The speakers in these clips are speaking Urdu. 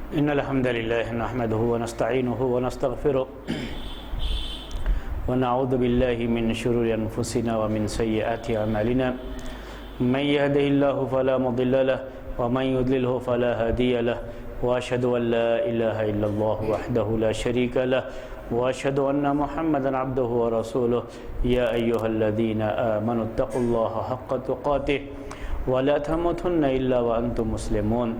إن الحمد لله نحمده ونستعينه ونستغفره ونعوذ بالله من شرور أنفسنا ومن سيئات أعمالنا من يهده الله فلا مضل له ومن يضلله فلا هادي له وأشهد أن لا إله إلا الله وحده لا شريك له وأشهد أن محمدا عبده ورسوله يا أيها الذين آمنوا اتقوا الله حق تقاته ولا تموتن إلا وأنتم مسلمون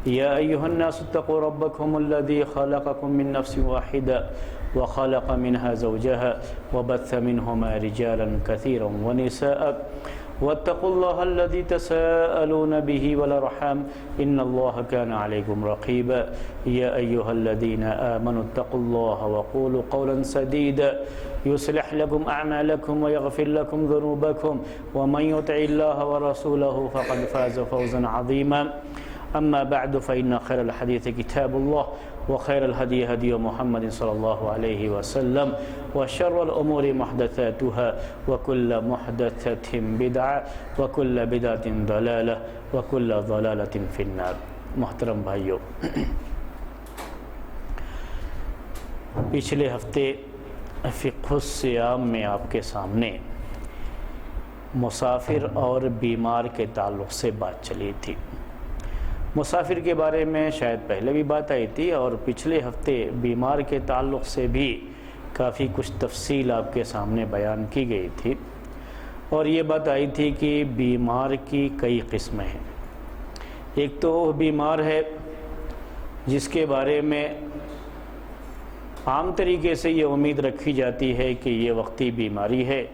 يا أيها الناس اتقوا ربكم الذي خلقكم من نفس واحدة وخلق منها زوجها وبث منهما رجالا كثيرا ونساء واتقوا الله الذي تساءلون به والأرحام إن الله كان عليكم رقيبا يا أيها الذين آمنوا اتقوا الله وقولوا قولا سديدا يصلح لكم أعمالكم ويغفر لكم ذنوبكم ومن يطع الله ورسوله فقد فاز فوزا عظيما أما بعد فإن خير الحديث كتاب الله وخير الهدي هدي محمد صلى الله عليه وسلم وشر الأمور محدثاتها وكل محدثة بدعة وكل بدعة ضلالة وكل ضلالة في النار. محترم بھائیو، پچھلے ہفتے فقہ الصیام میں آپ کے سامنے مسافر اور بیمار کے تعلق سے بات چلی تھی. مسافر کے بارے میں شاید پہلے بھی بات آئی تھی، اور پچھلے ہفتے بیمار کے تعلق سے بھی کافی کچھ تفصیل آپ کے سامنے بیان کی گئی تھی. اور یہ بات آئی تھی کہ بیمار کی کئی قسمیں ہیں. ایک تو وہ بیمار ہے جس کے بارے میں عام طریقے سے یہ امید رکھی جاتی ہے کہ یہ وقتی بیماری ہے،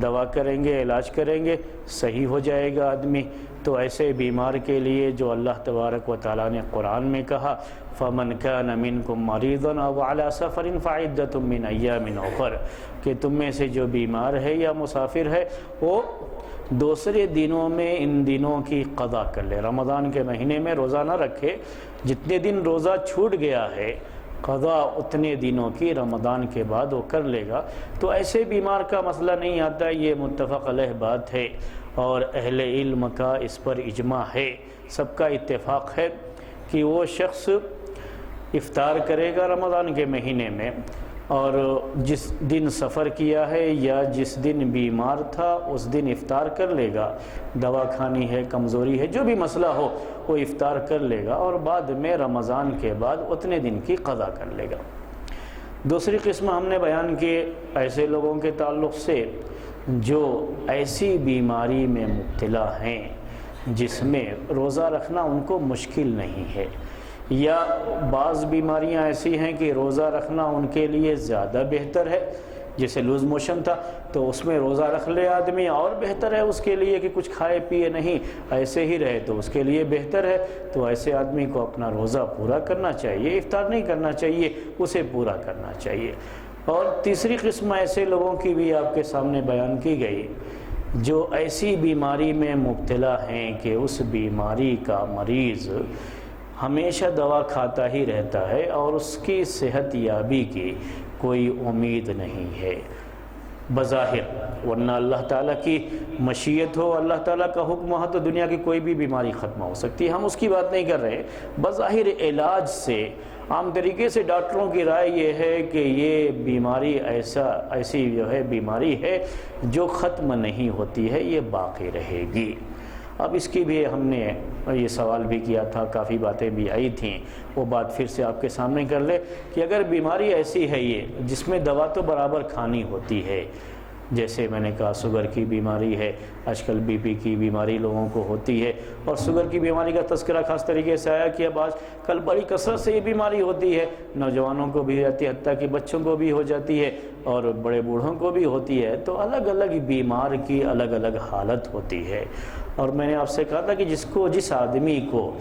دوا کریں گے، علاج کریں گے، صحیح ہو جائے گا آدمی. تو ایسے بیمار کے لیے جو اللہ تبارک و تعالیٰ نے قرآن میں کہا فَمَنْ كَانَ مِنْكُمْ مَرِيضًا أَوْ عَلَى سَفَرٍ فَعِدَّةٌ مِّنْ أَيَّامٍ أُخَرَ، کہ تم میں سے جو بیمار ہے یا مسافر ہے وہ دوسرے دنوں میں ان دنوں کی قضا کر لے. رمضان کے مہینے میں روزہ نہ رکھے، جتنے دن روزہ چھوٹ گیا ہے قضا اتنے دنوں کی رمضان کے بعد وہ کر لے گا. تو ایسے بیمار کا مسئلہ نہیں آتا. یہ متفق علیہ بات ہے اور اہل علم کا اس پر اجماع ہے، سب کا اتفاق ہے کہ وہ شخص افطار کرے گا رمضان کے مہینے میں، اور جس دن سفر کیا ہے یا جس دن بیمار تھا اس دن افطار کر لے گا. دوا کھانی ہے، کمزوری ہے، جو بھی مسئلہ ہو وہ افطار کر لے گا، اور بعد میں رمضان کے بعد اتنے دن کی قضا کر لے گا. دوسری قسم ہم نے بیان کی ایسے لوگوں کے تعلق سے جو ایسی بیماری میں مبتلا ہیں جس میں روزہ رکھنا ان کو مشکل نہیں ہے، یا بعض بیماریاں ایسی ہیں کہ روزہ رکھنا ان کے لیے زیادہ بہتر ہے. جیسے لوز موشن تھا تو اس میں روزہ رکھ لے آدمی، اور بہتر ہے اس کے لیے کہ کچھ کھائے پیے نہیں، ایسے ہی رہے تو اس کے لیے بہتر ہے. تو ایسے آدمی کو اپنا روزہ پورا کرنا چاہیے، افطار نہیں کرنا چاہیے، اسے پورا کرنا چاہیے. اور تیسری قسم ایسے لوگوں کی بھی آپ کے سامنے بیان کی گئی جو ایسی بیماری میں مبتلا ہیں کہ اس بیماری کا مریض ہمیشہ دوا کھاتا ہی رہتا ہے اور اس کی صحت یابی کی کوئی امید نہیں ہے بظاہر، ورنہ اللہ تعالیٰ کی مشیت ہو، اللہ تعالیٰ کا حکم ہو تو دنیا کی کوئی بھی بیماری ختم ہو سکتی ہے. ہم اس کی بات نہیں کر رہے. بظاہر علاج سے عام طریقے سے ڈاکٹروں کی رائے یہ ہے کہ یہ بیماری ایسی جو ہے بیماری ہے جو ختم نہیں ہوتی ہے، یہ باقی رہے گی. اب اس کی بھی ہم نے یہ سوال بھی کیا تھا، کافی باتیں بھی آئی تھیں، وہ بات پھر سے آپ کے سامنے کر لے کہ اگر بیماری ایسی ہے یہ جس میں دوا تو برابر کھانی ہوتی ہے، جیسے میں نے کہا شوگر کی بیماری ہے، آج کل بی پی کی بیماری لوگوں کو ہوتی ہے، اور شوگر کی بیماری کا تذکرہ خاص طریقے سے آیا کہ اب آج کل بڑی کثرت سے یہ بیماری ہوتی ہے، نوجوانوں کو بھی ہوتی ہے، حتیٰ کہ بچوں کو بھی ہو جاتی ہے اور بڑے بوڑھوں کو بھی ہوتی ہے. تو الگ الگ بیمار کی الگ الگ حالت ہوتی ہے. اور میں نے آپ سے کہا تھا کہ جس آدمی کو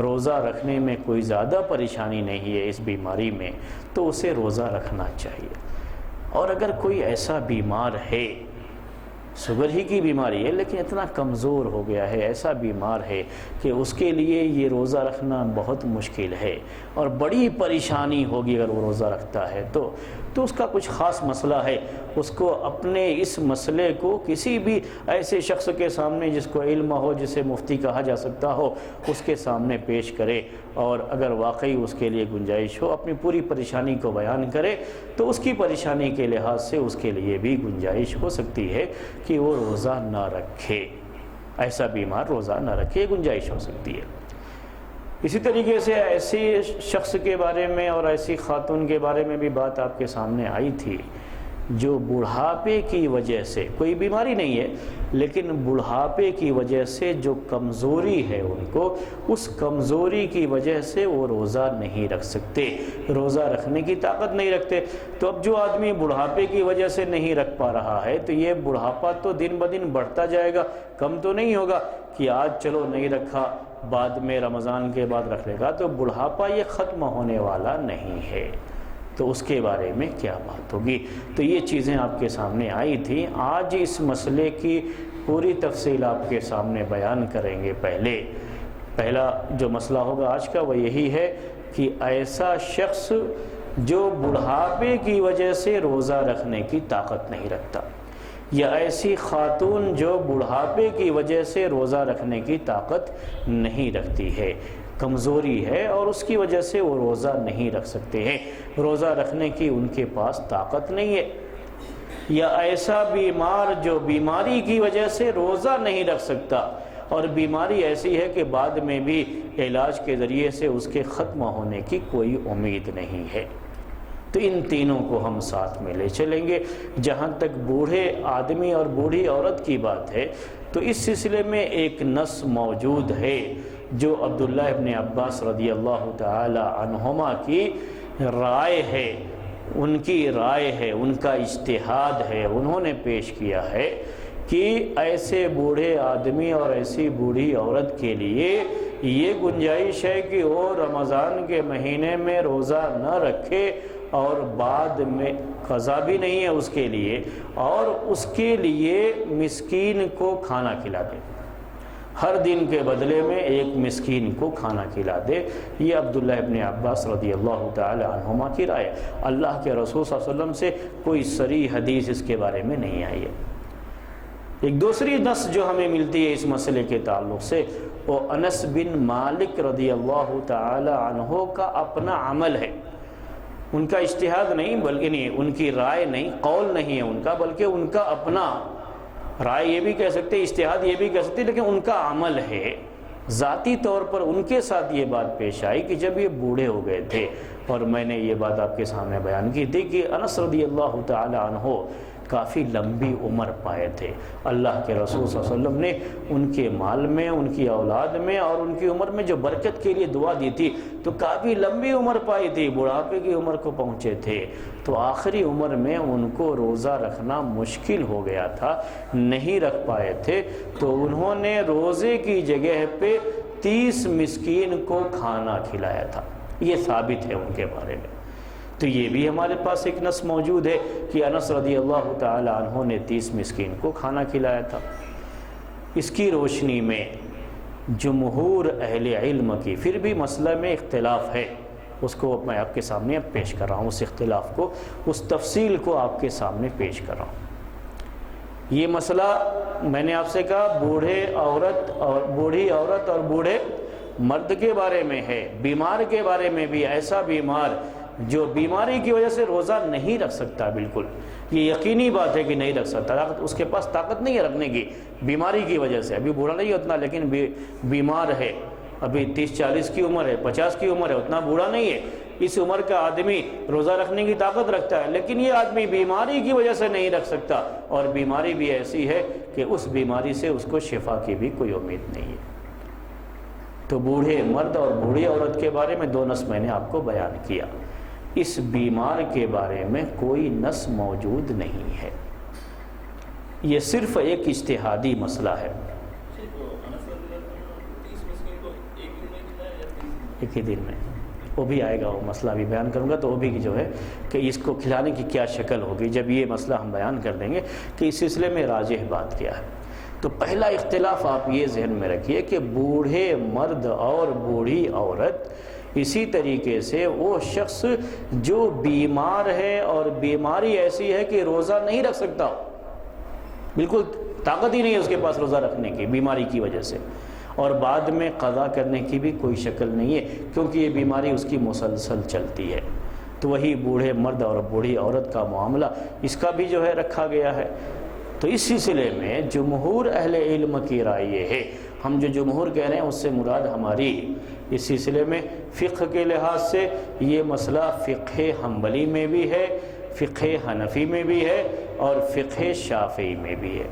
روزہ رکھنے میں کوئی زیادہ پریشانی نہیں ہے اس بیماری میں تو اسے روزہ رکھنا چاہیے. اور اگر کوئی ایسا بیمار ہے، شوگر ہی کی بیماری ہے لیکن اتنا کمزور ہو گیا ہے، ایسا بیمار ہے کہ اس کے لیے یہ روزہ رکھنا بہت مشکل ہے اور بڑی پریشانی ہوگی اگر وہ روزہ رکھتا ہے تو اس کا کچھ خاص مسئلہ ہے، اس کو اپنے اس مسئلے کو کسی بھی ایسے شخص کے سامنے جس کو علم ہو، جسے مفتی کہا جا سکتا ہو، اس کے سامنے پیش کرے اور اگر واقعی اس کے لیے گنجائش ہو اپنی پوری پریشانی کو بیان کرے تو اس کی پریشانی کے لحاظ سے اس کے لیے بھی گنجائش ہو سکتی ہے کہ وہ روزہ نہ رکھے، ایسا بیمار روزہ نہ رکھے، گنجائش ہو سکتی ہے۔ اسی طریقے سے ایسی شخص کے بارے میں اور ایسی خاتون کے بارے میں بھی بات آپ کے سامنے آئی تھی جو بڑھاپے کی وجہ سے، کوئی بیماری نہیں ہے لیکن بڑھاپے کی وجہ سے جو کمزوری ہے ان کو، اس کمزوری کی وجہ سے وہ روزہ نہیں رکھ سکتے، روزہ رکھنے کی طاقت نہیں رکھتے۔ تو اب جو آدمی بڑھاپے کی وجہ سے نہیں رکھ پا رہا ہے تو یہ بڑھاپا تو دن بدن بڑھتا جائے گا، کم تو نہیں ہوگا کہ آج چلو نہیں رکھا بعد میں رمضان کے بعد رکھ لے گا، تو بڑھاپا یہ ختم ہونے والا نہیں ہے، تو اس کے بارے میں کیا بات ہوگی؟ تو یہ چیزیں آپ کے سامنے آئی تھیں۔ آج اس مسئلے کی پوری تفصیل آپ کے سامنے بیان کریں گے۔ پہلا جو مسئلہ ہوگا آج کا وہ یہی ہے کہ ایسا شخص جو بڑھاپے کی وجہ سے روزہ رکھنے کی طاقت نہیں رکھتا، یا ایسی خاتون جو بڑھاپے کی وجہ سے روزہ رکھنے کی طاقت نہیں رکھتی ہے، کمزوری ہے اور اس کی وجہ سے وہ روزہ نہیں رکھ سکتے ہیں، روزہ رکھنے کی ان کے پاس طاقت نہیں ہے، یا ایسا بیمار جو بیماری کی وجہ سے روزہ نہیں رکھ سکتا اور بیماری ایسی ہے کہ بعد میں بھی علاج کے ذریعے سے اس کے ختم ہونے کی کوئی امید نہیں ہے۔ تو ان تینوں کو ہم ساتھ میں لے چلیں گے۔ جہاں تک بوڑھے آدمی اور بوڑھی عورت کی بات ہے تو اس سلسلے میں ایک نص موجود ہے جو عبداللہ ابن عباس رضی اللہ تعالی عنہما کی رائے ہے، ان کی رائے ہے، ان کا اجتہاد ہے، انہوں نے پیش کیا ہے کہ ایسے بوڑھے آدمی اور ایسی بوڑھی عورت کے لیے یہ گنجائش ہے کہ وہ رمضان کے مہینے میں روزہ نہ رکھے اور بعد میں قضا بھی نہیں ہے اس کے لیے، اور اس کے لیے مسکین کو کھانا کھلا دے، ہر دن کے بدلے میں ایک مسکین کو کھانا کھلا دے۔ یہ عبداللہ ابن عباس رضی اللہ تعالی عنہما کی رائے، اللہ کے رسول صلی اللہ علیہ وسلم سے کوئی صریح حدیث اس کے بارے میں نہیں آئی ہے۔ ایک دوسری نص جو ہمیں ملتی ہے اس مسئلے کے تعلق سے وہ انس بن مالک رضی اللہ تعالی عنہ کا اپنا عمل ہے، ان کا اجتہاد نہیں، بلکہ نہیں ان کی رائے نہیں، قول نہیں ہے ان کا، بلکہ ان کا اپنا رائے یہ بھی کہہ سکتے، اجتہاد یہ بھی کہہ سکتے، لیکن ان کا عمل ہے۔ ذاتی طور پر ان کے ساتھ یہ بات پیش آئی کہ جب یہ بوڑھے ہو گئے تھے، اور میں نے یہ بات آپ کے سامنے بیان کی تھی کہ انس رضی اللہ تعالی عنہ کافی لمبی عمر پائے تھے، اللہ کے رسول صلی اللہ علیہ وسلم نے ان کے مال میں، ان کی اولاد میں اور ان کی عمر میں جو برکت کے لیے دعا دی تھی، تو کافی لمبی عمر پائی تھی، بڑھاپے کی عمر کو پہنچے تھے، تو آخری عمر میں ان کو روزہ رکھنا مشکل ہو گیا تھا، نہیں رکھ پائے تھے، تو انہوں نے روزے کی جگہ پہ 30 مسکین کو کھانا کھلایا تھا۔ یہ ثابت ہے ان کے بارے میں۔ تو یہ بھی ہمارے پاس ایک نص موجود ہے کہ انس رضی اللہ تعالی عنہ نے 30 مسکین کو کھانا کھلایا تھا۔ اس کی روشنی میں جمہور اہل علم کی، پھر بھی مسئلہ میں اختلاف ہے، اس کو میں آپ کے سامنے اب پیش کر رہا ہوں، اس اختلاف کو، اس تفصیل کو آپ کے سامنے پیش کر رہا ہوں۔ یہ مسئلہ میں نے آپ سے کہا بوڑھی عورت اور بوڑھے مرد کے بارے میں ہے، بیمار کے بارے میں بھی، ایسا بیمار جو بیماری کی وجہ سے روزہ نہیں رکھ سکتا، بالکل یہ یقینی بات ہے کہ نہیں رکھ سکتا، اس کے پاس طاقت نہیں ہے رکھنے کی بیماری کی وجہ سے، ابھی بوڑھا نہیں اتنا لیکن بیمار ہے، ابھی 30-40 کی عمر ہے، 50 کی عمر ہے، اتنا بوڑھا نہیں ہے، اس عمر کا آدمی روزہ رکھنے کی طاقت رکھتا ہے، لیکن یہ آدمی بیماری کی وجہ سے نہیں رکھ سکتا، اور بیماری بھی ایسی ہے کہ اس بیماری سے اس کو شفا کی بھی کوئی امید نہیں ہے۔ تو بوڑھے مرد اور بوڑھی عورت کے بارے میں 2 نص میں نے آپ کو بیان کیا، اس بیمار کے بارے میں کوئی نص موجود نہیں ہے، یہ صرف ایک اجتہادی مسئلہ ہے۔ ایک ہی دن میں، وہ بھی آئے گا، وہ مسئلہ بھی بیان کروں گا، تو وہ بھی جو ہے کہ اس کو کھلانے کی کیا شکل ہوگی، جب یہ مسئلہ ہم بیان کر دیں گے کہ اس سلسلے میں راجح بات کیا ہے۔ تو پہلا اختلاف آپ یہ ذہن میں رکھیے کہ بوڑھے مرد اور بوڑھی عورت، اسی طریقے سے وہ شخص جو بیمار ہے اور بیماری ایسی ہے کہ روزہ نہیں رکھ سکتا، بالکل طاقت ہی نہیں ہے اس کے پاس روزہ رکھنے کی بیماری کی وجہ سے، اور بعد میں قضا کرنے کی بھی کوئی شکل نہیں ہے، کیونکہ یہ بیماری اس کی مسلسل چلتی ہے۔ تو وہی بوڑھے مرد اور بوڑھی عورت کا معاملہ اس کا بھی جو ہے رکھا گیا ہے۔ تو اس سلسلے میں جمہور اہل علم کی رائے یہ ہے، ہم جو جمہور کہہ رہے ہیں اس سے مراد ہماری اس سلسلے میں فقہ کے لحاظ سے یہ مسئلہ فقہ حنبلی میں بھی ہے، فقہ حنفی میں بھی ہے اور فقہ شافعی میں بھی ہے۔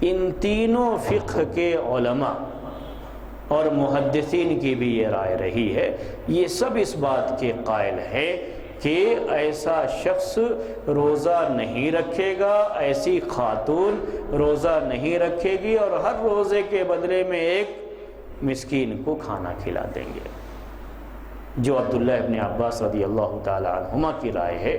ان تینوں فقہ کے علماء اور محدثین کی بھی یہ رائے رہی ہے، یہ سب اس بات کے قائل ہے کہ ایسا شخص روزہ نہیں رکھے گا، ایسی خاتون روزہ نہیں رکھے گی اور ہر روزے کے بدلے میں ایک مسکین کو کھانا کھلا دیں گے، جو عبداللہ ابن عباس رضی اللہ تعالی عنہما کی رائے ہے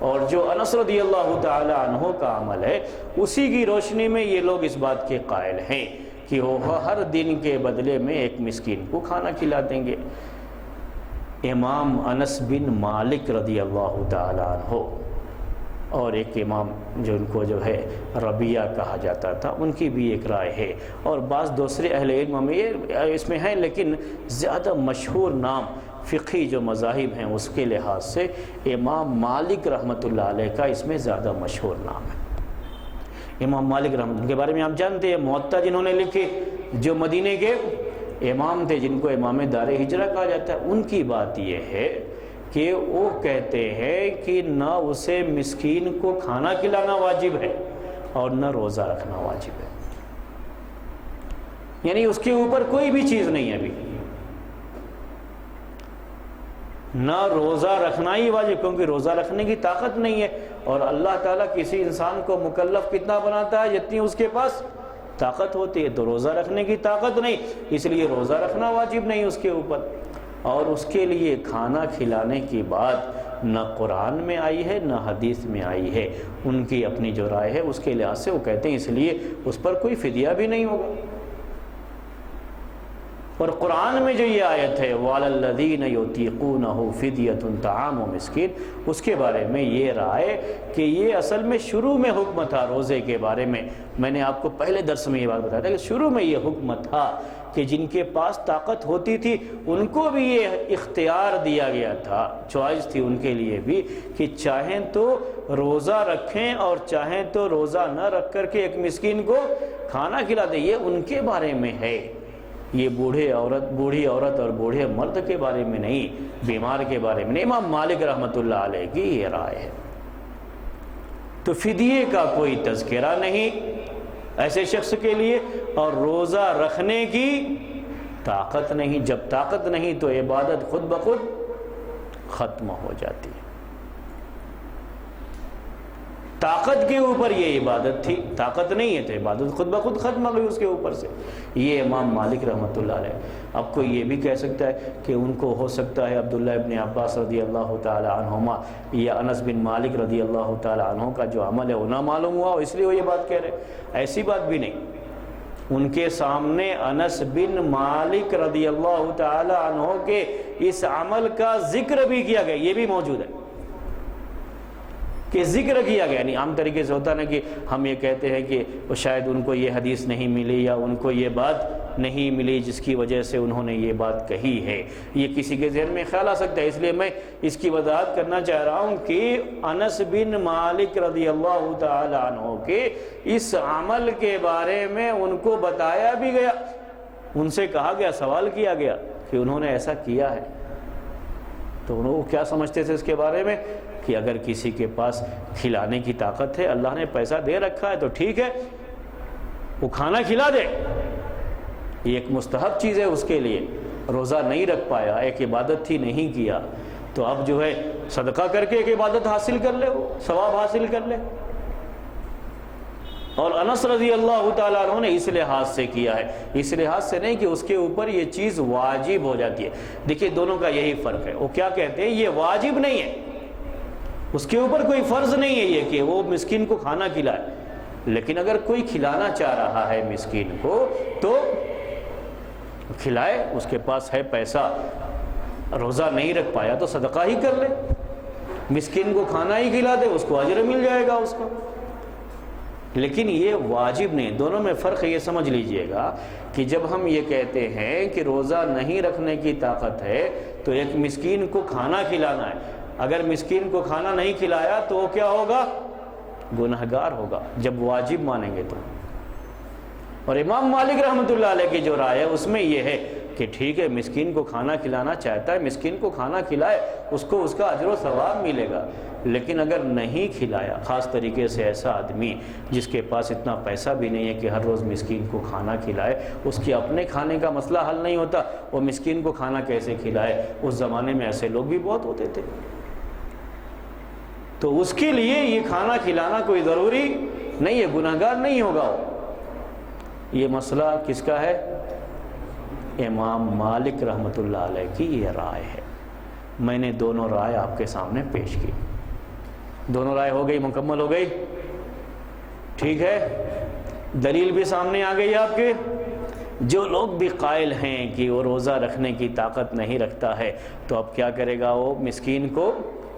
اور جو انس رضی اللہ تعالی عنہ کا عمل ہے، اسی کی روشنی میں یہ لوگ اس بات کے قائل ہیں کہ وہ ہر دن کے بدلے میں ایک مسکین کو کھانا کھلا دیں گے۔ امام انس بن مالک رضی اللہ تعالی عنہ اور ایک امام جو ان کو جو ہے ربیہ کہا جاتا تھا، ان کی بھی ایک رائے ہے، اور بعض دوسرے اہل علم میں یہ اس میں ہیں، لیکن زیادہ مشہور نام فقہی جو مذاہب ہیں اس کے لحاظ سے امام مالک رحمۃ اللہ علیہ کا اس میں زیادہ مشہور نام ہے۔ امام مالک رحمۃ اللہ کے بارے میں آپ جانتے ہیں، موطا جنہوں نے لکھی، جو مدینے کے امام تھے، جن کو امام دار ہجرہ کہا جاتا ہے، ان کی بات یہ ہے کہ وہ کہتے ہیں کہ نہ اسے مسکین کو کھانا کھلانا واجب ہے اور نہ روزہ رکھنا واجب ہے، یعنی اس کے اوپر کوئی بھی چیز نہیں ہے ابھی، نہ روزہ رکھنا ہی واجب، کیونکہ روزہ رکھنے کی طاقت نہیں ہے، اور اللہ تعالیٰ کسی انسان کو مکلف کتنا بناتا ہے؟ جتنی اس کے پاس طاقت ہوتی ہے، تو روزہ رکھنے کی طاقت نہیں، اس لیے روزہ رکھنا واجب نہیں اس کے اوپر، اور اس کے لیے کھانا کھلانے کی بات نہ قرآن میں آئی ہے نہ حدیث میں آئی ہے۔ ان کی اپنی جو رائے ہے اس کے لحاظ سے وہ کہتے ہیں اس لیے اس پر کوئی فدیہ بھی نہیں ہوگا، اور قرآن میں جو یہ آیت ہے وَعَلَى الَّذِينَ يُطِيقُونَهُ فِدْيَةٌ طَعَامُ مِسْكِينٍ، اس کے بارے میں یہ رائے کہ یہ اصل میں شروع میں حکم تھا روزے کے بارے میں نے آپ کو پہلے درس میں یہ بات بتایا تھا کہ شروع میں یہ حکم تھا کہ جن کے پاس طاقت ہوتی تھی ان کو بھی یہ اختیار دیا گیا تھا، چوائس تھی ان کے لیے بھی کہ چاہیں تو روزہ رکھیں اور چاہیں تو روزہ نہ رکھ کر کے ایک مسکین کو کھانا کھلا دیں۔ یہ ان کے بارے میں ہے، یہ بوڑھی عورت اور بوڑھے مرد کے بارے میں نہیں، بیمار کے بارے میں نہیں۔ امام مالک رحمۃ اللہ علیہ کی یہ رائے ہے۔ تو فدیے کا کوئی تذکرہ نہیں ایسے شخص کے لیے، اور روزہ رکھنے کی طاقت نہیں۔ جب طاقت نہیں تو عبادت خود بخود ختم ہو جاتی ہے۔ طاقت کے اوپر یہ عبادت تھی، طاقت نہیں ہے تو عبادت خود بخود ختم ہو گئی اس کے اوپر سے۔ یہ امام مالک رحمۃ اللہ علیہ۔ اب کوئی یہ بھی کہہ سکتا ہے کہ ان کو ہو سکتا ہے عبداللہ ابن عباس رضی اللہ تعالی عنہما یا انس بن مالک رضی اللہ تعالی عنہ کا جو عمل ہے وہ نہ معلوم ہوا، اس لیے وہ یہ بات کہہ رہے۔ ایسی بات بھی نہیں، ان کے سامنے انس بن مالک رضی اللہ تعالی عنہ کے اس عمل کا ذکر بھی کیا گیا، یہ بھی موجود ہے کہ ذکر کیا گیا۔ یعنی عام طریقے سے ہوتا نا کہ ہم یہ کہتے ہیں کہ شاید ان کو یہ حدیث نہیں ملی یا ان کو یہ بات نہیں ملی جس کی وجہ سے انہوں نے یہ بات کہی ہے، یہ کسی کے ذہن میں خیال آ سکتا ہے۔ اس لیے میں اس کی وضاحت کرنا چاہ رہا ہوں کہ انس بن مالک رضی اللہ تعالی عنہ کے اس عمل کے بارے میں ان کو بتایا بھی گیا، ان سے کہا گیا، سوال کیا گیا کہ انہوں نے ایسا کیا ہے، تو انہوں کیا سمجھتے تھے اس کے بارے میں کہ اگر کسی کے پاس کھلانے کی طاقت ہے، اللہ نے پیسہ دے رکھا ہے تو ٹھیک ہے وہ کھانا کھلا دے، یہ ایک مستحب چیز ہے اس کے لیے۔ روزہ نہیں رکھ پایا، ایک عبادت تھی نہیں کیا، تو اب جو ہے صدقہ کر کے ایک عبادت حاصل کر لے، وہ ثواب حاصل کر لے۔ اور انس رضی اللہ تعالیٰ عنہ نے اس لحاظ سے کیا ہے، اس لحاظ سے نہیں کہ اس کے اوپر یہ چیز واجب ہو جاتی ہے۔ دیکھیے دونوں کا یہی فرق ہے، وہ کیا کہتے ہیں یہ واجب نہیں ہے، اس کے اوپر کوئی فرض نہیں ہے یہ کہ وہ مسکین کو کھانا کھلائے، لیکن اگر کوئی کھلانا چاہ رہا ہے مسکین کو تو کھلائے، اس کے پاس ہے پیسہ، روزہ نہیں رکھ پایا تو صدقہ ہی کر لے، مسکین کو کھانا ہی کھلا دے، اس کو اجر مل جائے گا اس کو۔ لیکن یہ واجب نہیں. دونوں میں فرق یہ سمجھ لیجئے گا کہ جب ہم یہ کہتے ہیں کہ روزہ نہیں رکھنے کی طاقت ہے تو ایک مسکین کو کھانا کھلانا ہے. اگر مسکین کو کھانا نہیں کھلایا تو وہ کیا ہوگا؟ گنہگار ہوگا، جب واجب مانیں گے تو. اور امام مالک رحمۃ اللہ علیہ کی جو رائے ہے اس میں یہ ہے کہ ٹھیک ہے، مسکین کو کھانا کھلانا چاہتا ہے، مسکین کو کھانا کھلائے، اس کو اس کا اجر و ثواب ملے گا. لیکن اگر نہیں کھلایا، خاص طریقے سے ایسا آدمی جس کے پاس اتنا پیسہ بھی نہیں ہے کہ ہر روز مسکین کو کھانا کھلائے، اس کے اپنے کھانے کا مسئلہ حل نہیں ہوتا، وہ مسکین کو کھانا کیسے کھلائے؟ اس زمانے میں ایسے لوگ بھی بہت ہوتے تھے. تو اس کے لیے یہ کھانا کھلانا کوئی ضروری نہیں ہے، گنہگار نہیں ہوگا وہ. یہ مسئلہ کس کا ہے؟ امام مالک رحمۃ اللہ علیہ کی یہ رائے ہے. میں نے دونوں رائے آپ کے سامنے پیش کی. دونوں رائے ہو گئی، مکمل ہو گئی. ٹھیک ہے، دلیل بھی سامنے آ گئی آپ کے. جو لوگ بھی قائل ہیں کہ وہ روزہ رکھنے کی طاقت نہیں رکھتا ہے تو اب کیا کرے گا؟ وہ مسکین کو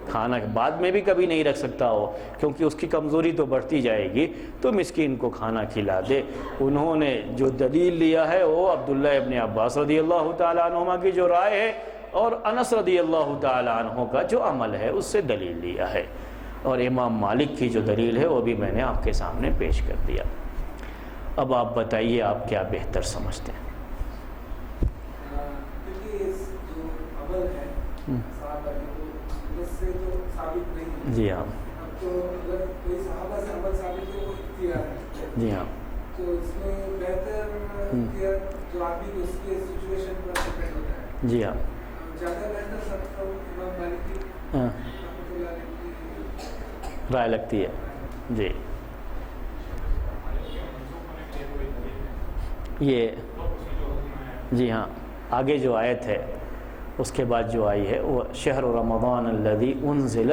کھانا بعد میں بھی کبھی نہیں رکھ سکتا ہو، کیونکہ اس کی کمزوری تو بڑھتی جائے گی، تو مسکین کو کھانا کھلا دے. انہوں نے جو دلیل لیا ہے وہ عبداللہ ابن عباس رضی اللہ تعالیٰ عنہما کی جو رائے ہے اور انس رضی اللہ تعالیٰ عنہ کا جو عمل ہے اس سے دلیل لیا ہے. اور امام مالک کی جو دلیل ہے وہ بھی میں نے آپ کے سامنے پیش کر دیا. اب آپ بتائیے آپ کیا بہتر سمجھتے ہیں؟ جی ہاں، جی ہاں، جی ہاں، رائے لگتی ہے. جی یہ جی ہاں، آگے جو آیت ہے اس کے بعد جو آئی ہے وہ شہر رمضان الذی انزل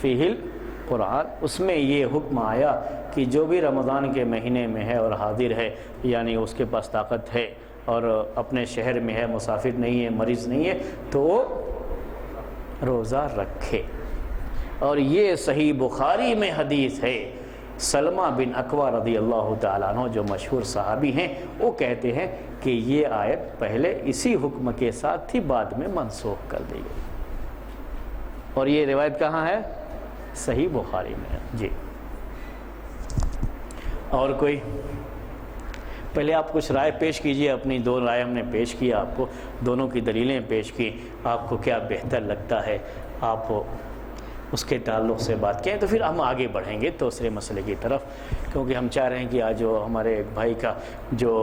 فیہ القرآن، اس میں یہ حکم آیا کہ جو بھی رمضان کے مہینے میں ہے اور حاضر ہے، یعنی اس کے پاس طاقت ہے اور اپنے شہر میں ہے، مسافر نہیں ہے، مریض نہیں ہے، تو وہ روزہ رکھے. اور یہ صحیح بخاری میں حدیث ہے. سلمہ بن اکوع رضی اللہ تعالیٰ عنہ جو مشہور صحابی ہیں، وہ کہتے ہیں کہ یہ آیت پہلے اسی حکم کے ساتھ تھی، بعد میں منسوخ کر دی گئی. اور یہ روایت کہاں ہے؟ صحیح بخاری میں. جی اور کوئی؟ پہلے آپ کچھ رائے پیش کیجئے. اپنی دو رائے ہم نے پیش کیا آپ کو، دونوں کی دلیلیں پیش کی. آپ کو کیا بہتر لگتا ہے آپ اس کے تعلق سے بات کریں، تو پھر ہم آگے بڑھیں گے دوسرے مسئلے کی طرف. کیونکہ ہم چاہ رہے ہیں کہ آج جو ہمارے ایک بھائی کا جو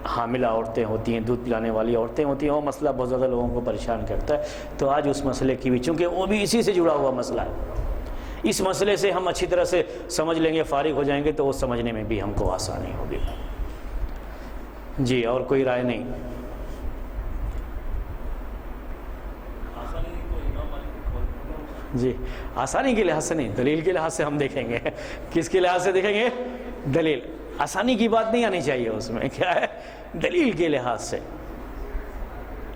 حاملہ عورتیں ہوتی ہیں، دودھ پلانے والی عورتیں ہوتی ہیں، وہ مسئلہ بہت زیادہ لوگوں کو پریشان کرتا ہے. تو آج اس مسئلے کی بھی، چونکہ وہ بھی اسی سے جڑا ہوا مسئلہ ہے، اس مسئلے سے ہم اچھی طرح سے سمجھ لیں گے، فارغ ہو جائیں گے، تو وہ سمجھنے میں بھی ہم کو آسانی ہوگی. جی اور کوئی رائے نہیں؟ جی آسانی کے لحاظ سے نہیں، دلیل کے لحاظ سے ہم دیکھیں گے. کس کے لحاظ سے دیکھیں گے؟ دلیل. آسانی کی بات نہیں آنی چاہیے اس میں. کیا ہے؟ دلیل کے لحاظ سے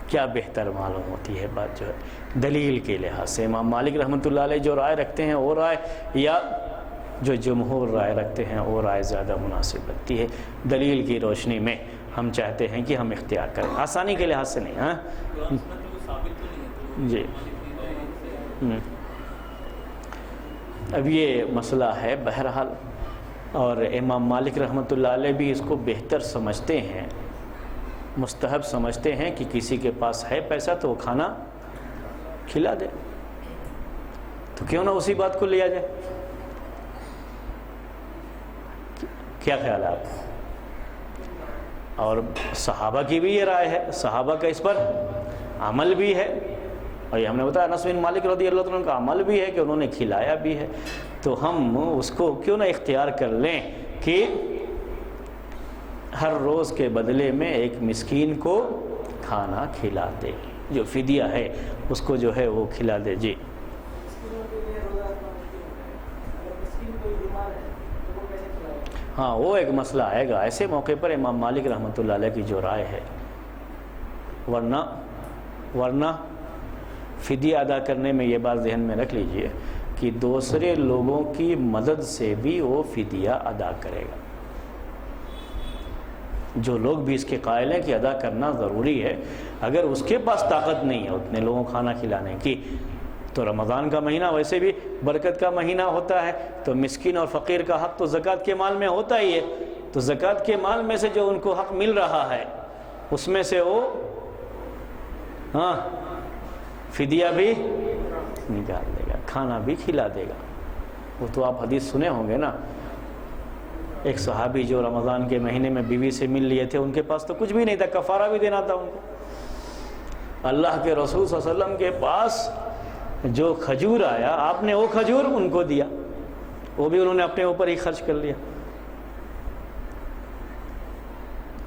کیا بہتر معلوم ہوتی ہے بات، جو ہے دلیل کے لحاظ سے. امام مالک رحمۃ اللہ علیہ جو رائے رکھتے ہیں وہ رائے، یا جو جمہور رائے رکھتے ہیں وہ رائے زیادہ مناسب لگتی ہے. دلیل کی روشنی میں ہم چاہتے ہیں کہ ہم اختیار کریں، آسانی کے لحاظ سے نہیں. ہاں جی. اب یہ مسئلہ ہے بہرحال، اور امام مالک رحمۃ اللہ علیہ بھی اس کو بہتر سمجھتے ہیں، مستحب سمجھتے ہیں کہ کسی کے پاس ہے پیسہ تو وہ کھانا کھلا دے. تو کیوں نہ اسی بات کو لیا جائے؟ کیا خیال ہے آپ؟ اور صحابہ کی بھی یہ رائے ہے، صحابہ کا اس پر عمل بھی ہے. اور یہ ہم نے بتایا انس بن مالک رضی اللہ عنہ کا عمل بھی ہے کہ انہوں نے کھلایا بھی ہے. تو ہم اس کو کیوں نہ اختیار کر لیں کہ ہر روز کے بدلے میں ایک مسکین کو کھانا کھلا دے، جو فدیہ ہے اس کو جو ہے وہ کھلا دے. جی ہاں وہ ایک مسئلہ آئے گا. ایسے موقع پر امام مالک رحمۃ اللہ علیہ کی جو رائے ہے، ورنہ فدیہ ادا کرنے میں یہ بات ذہن میں رکھ لیجئے کہ دوسرے لوگوں کی مدد سے بھی وہ فدیہ ادا کرے گا۔ جو لوگ بھی اس کے قائل ہیں کہ ادا کرنا ضروری ہے، اگر اس کے پاس طاقت نہیں ہے اتنے لوگوں کو کھانا کھلانے کی، تو رمضان کا مہینہ ویسے بھی برکت کا مہینہ ہوتا ہے، تو مسکین اور فقیر کا حق تو زکوٰۃ کے مال میں ہوتا ہی ہے، تو زکوٰۃ کے مال میں سے جو ان کو حق مل رہا ہے اس میں سے وہ فدیہ بھی نکال دے گا، کھانا بھی کھلا دے گا۔ وہ تو آپ حدیث سنے ہوں گے نا، ایک صحابی جو رمضان کے مہینے میں بیوی سے مل لیے تھے، ان کے پاس تو کچھ بھی نہیں تھا، کفارہ بھی دینا تھا ان کو۔ اللہ کے رسول صلی اللہ علیہ وسلم کے پاس جو کھجور آیا، آپ نے وہ کھجور ان کو دیا، وہ بھی انہوں نے اپنے اوپر ہی خرچ کر لیا۔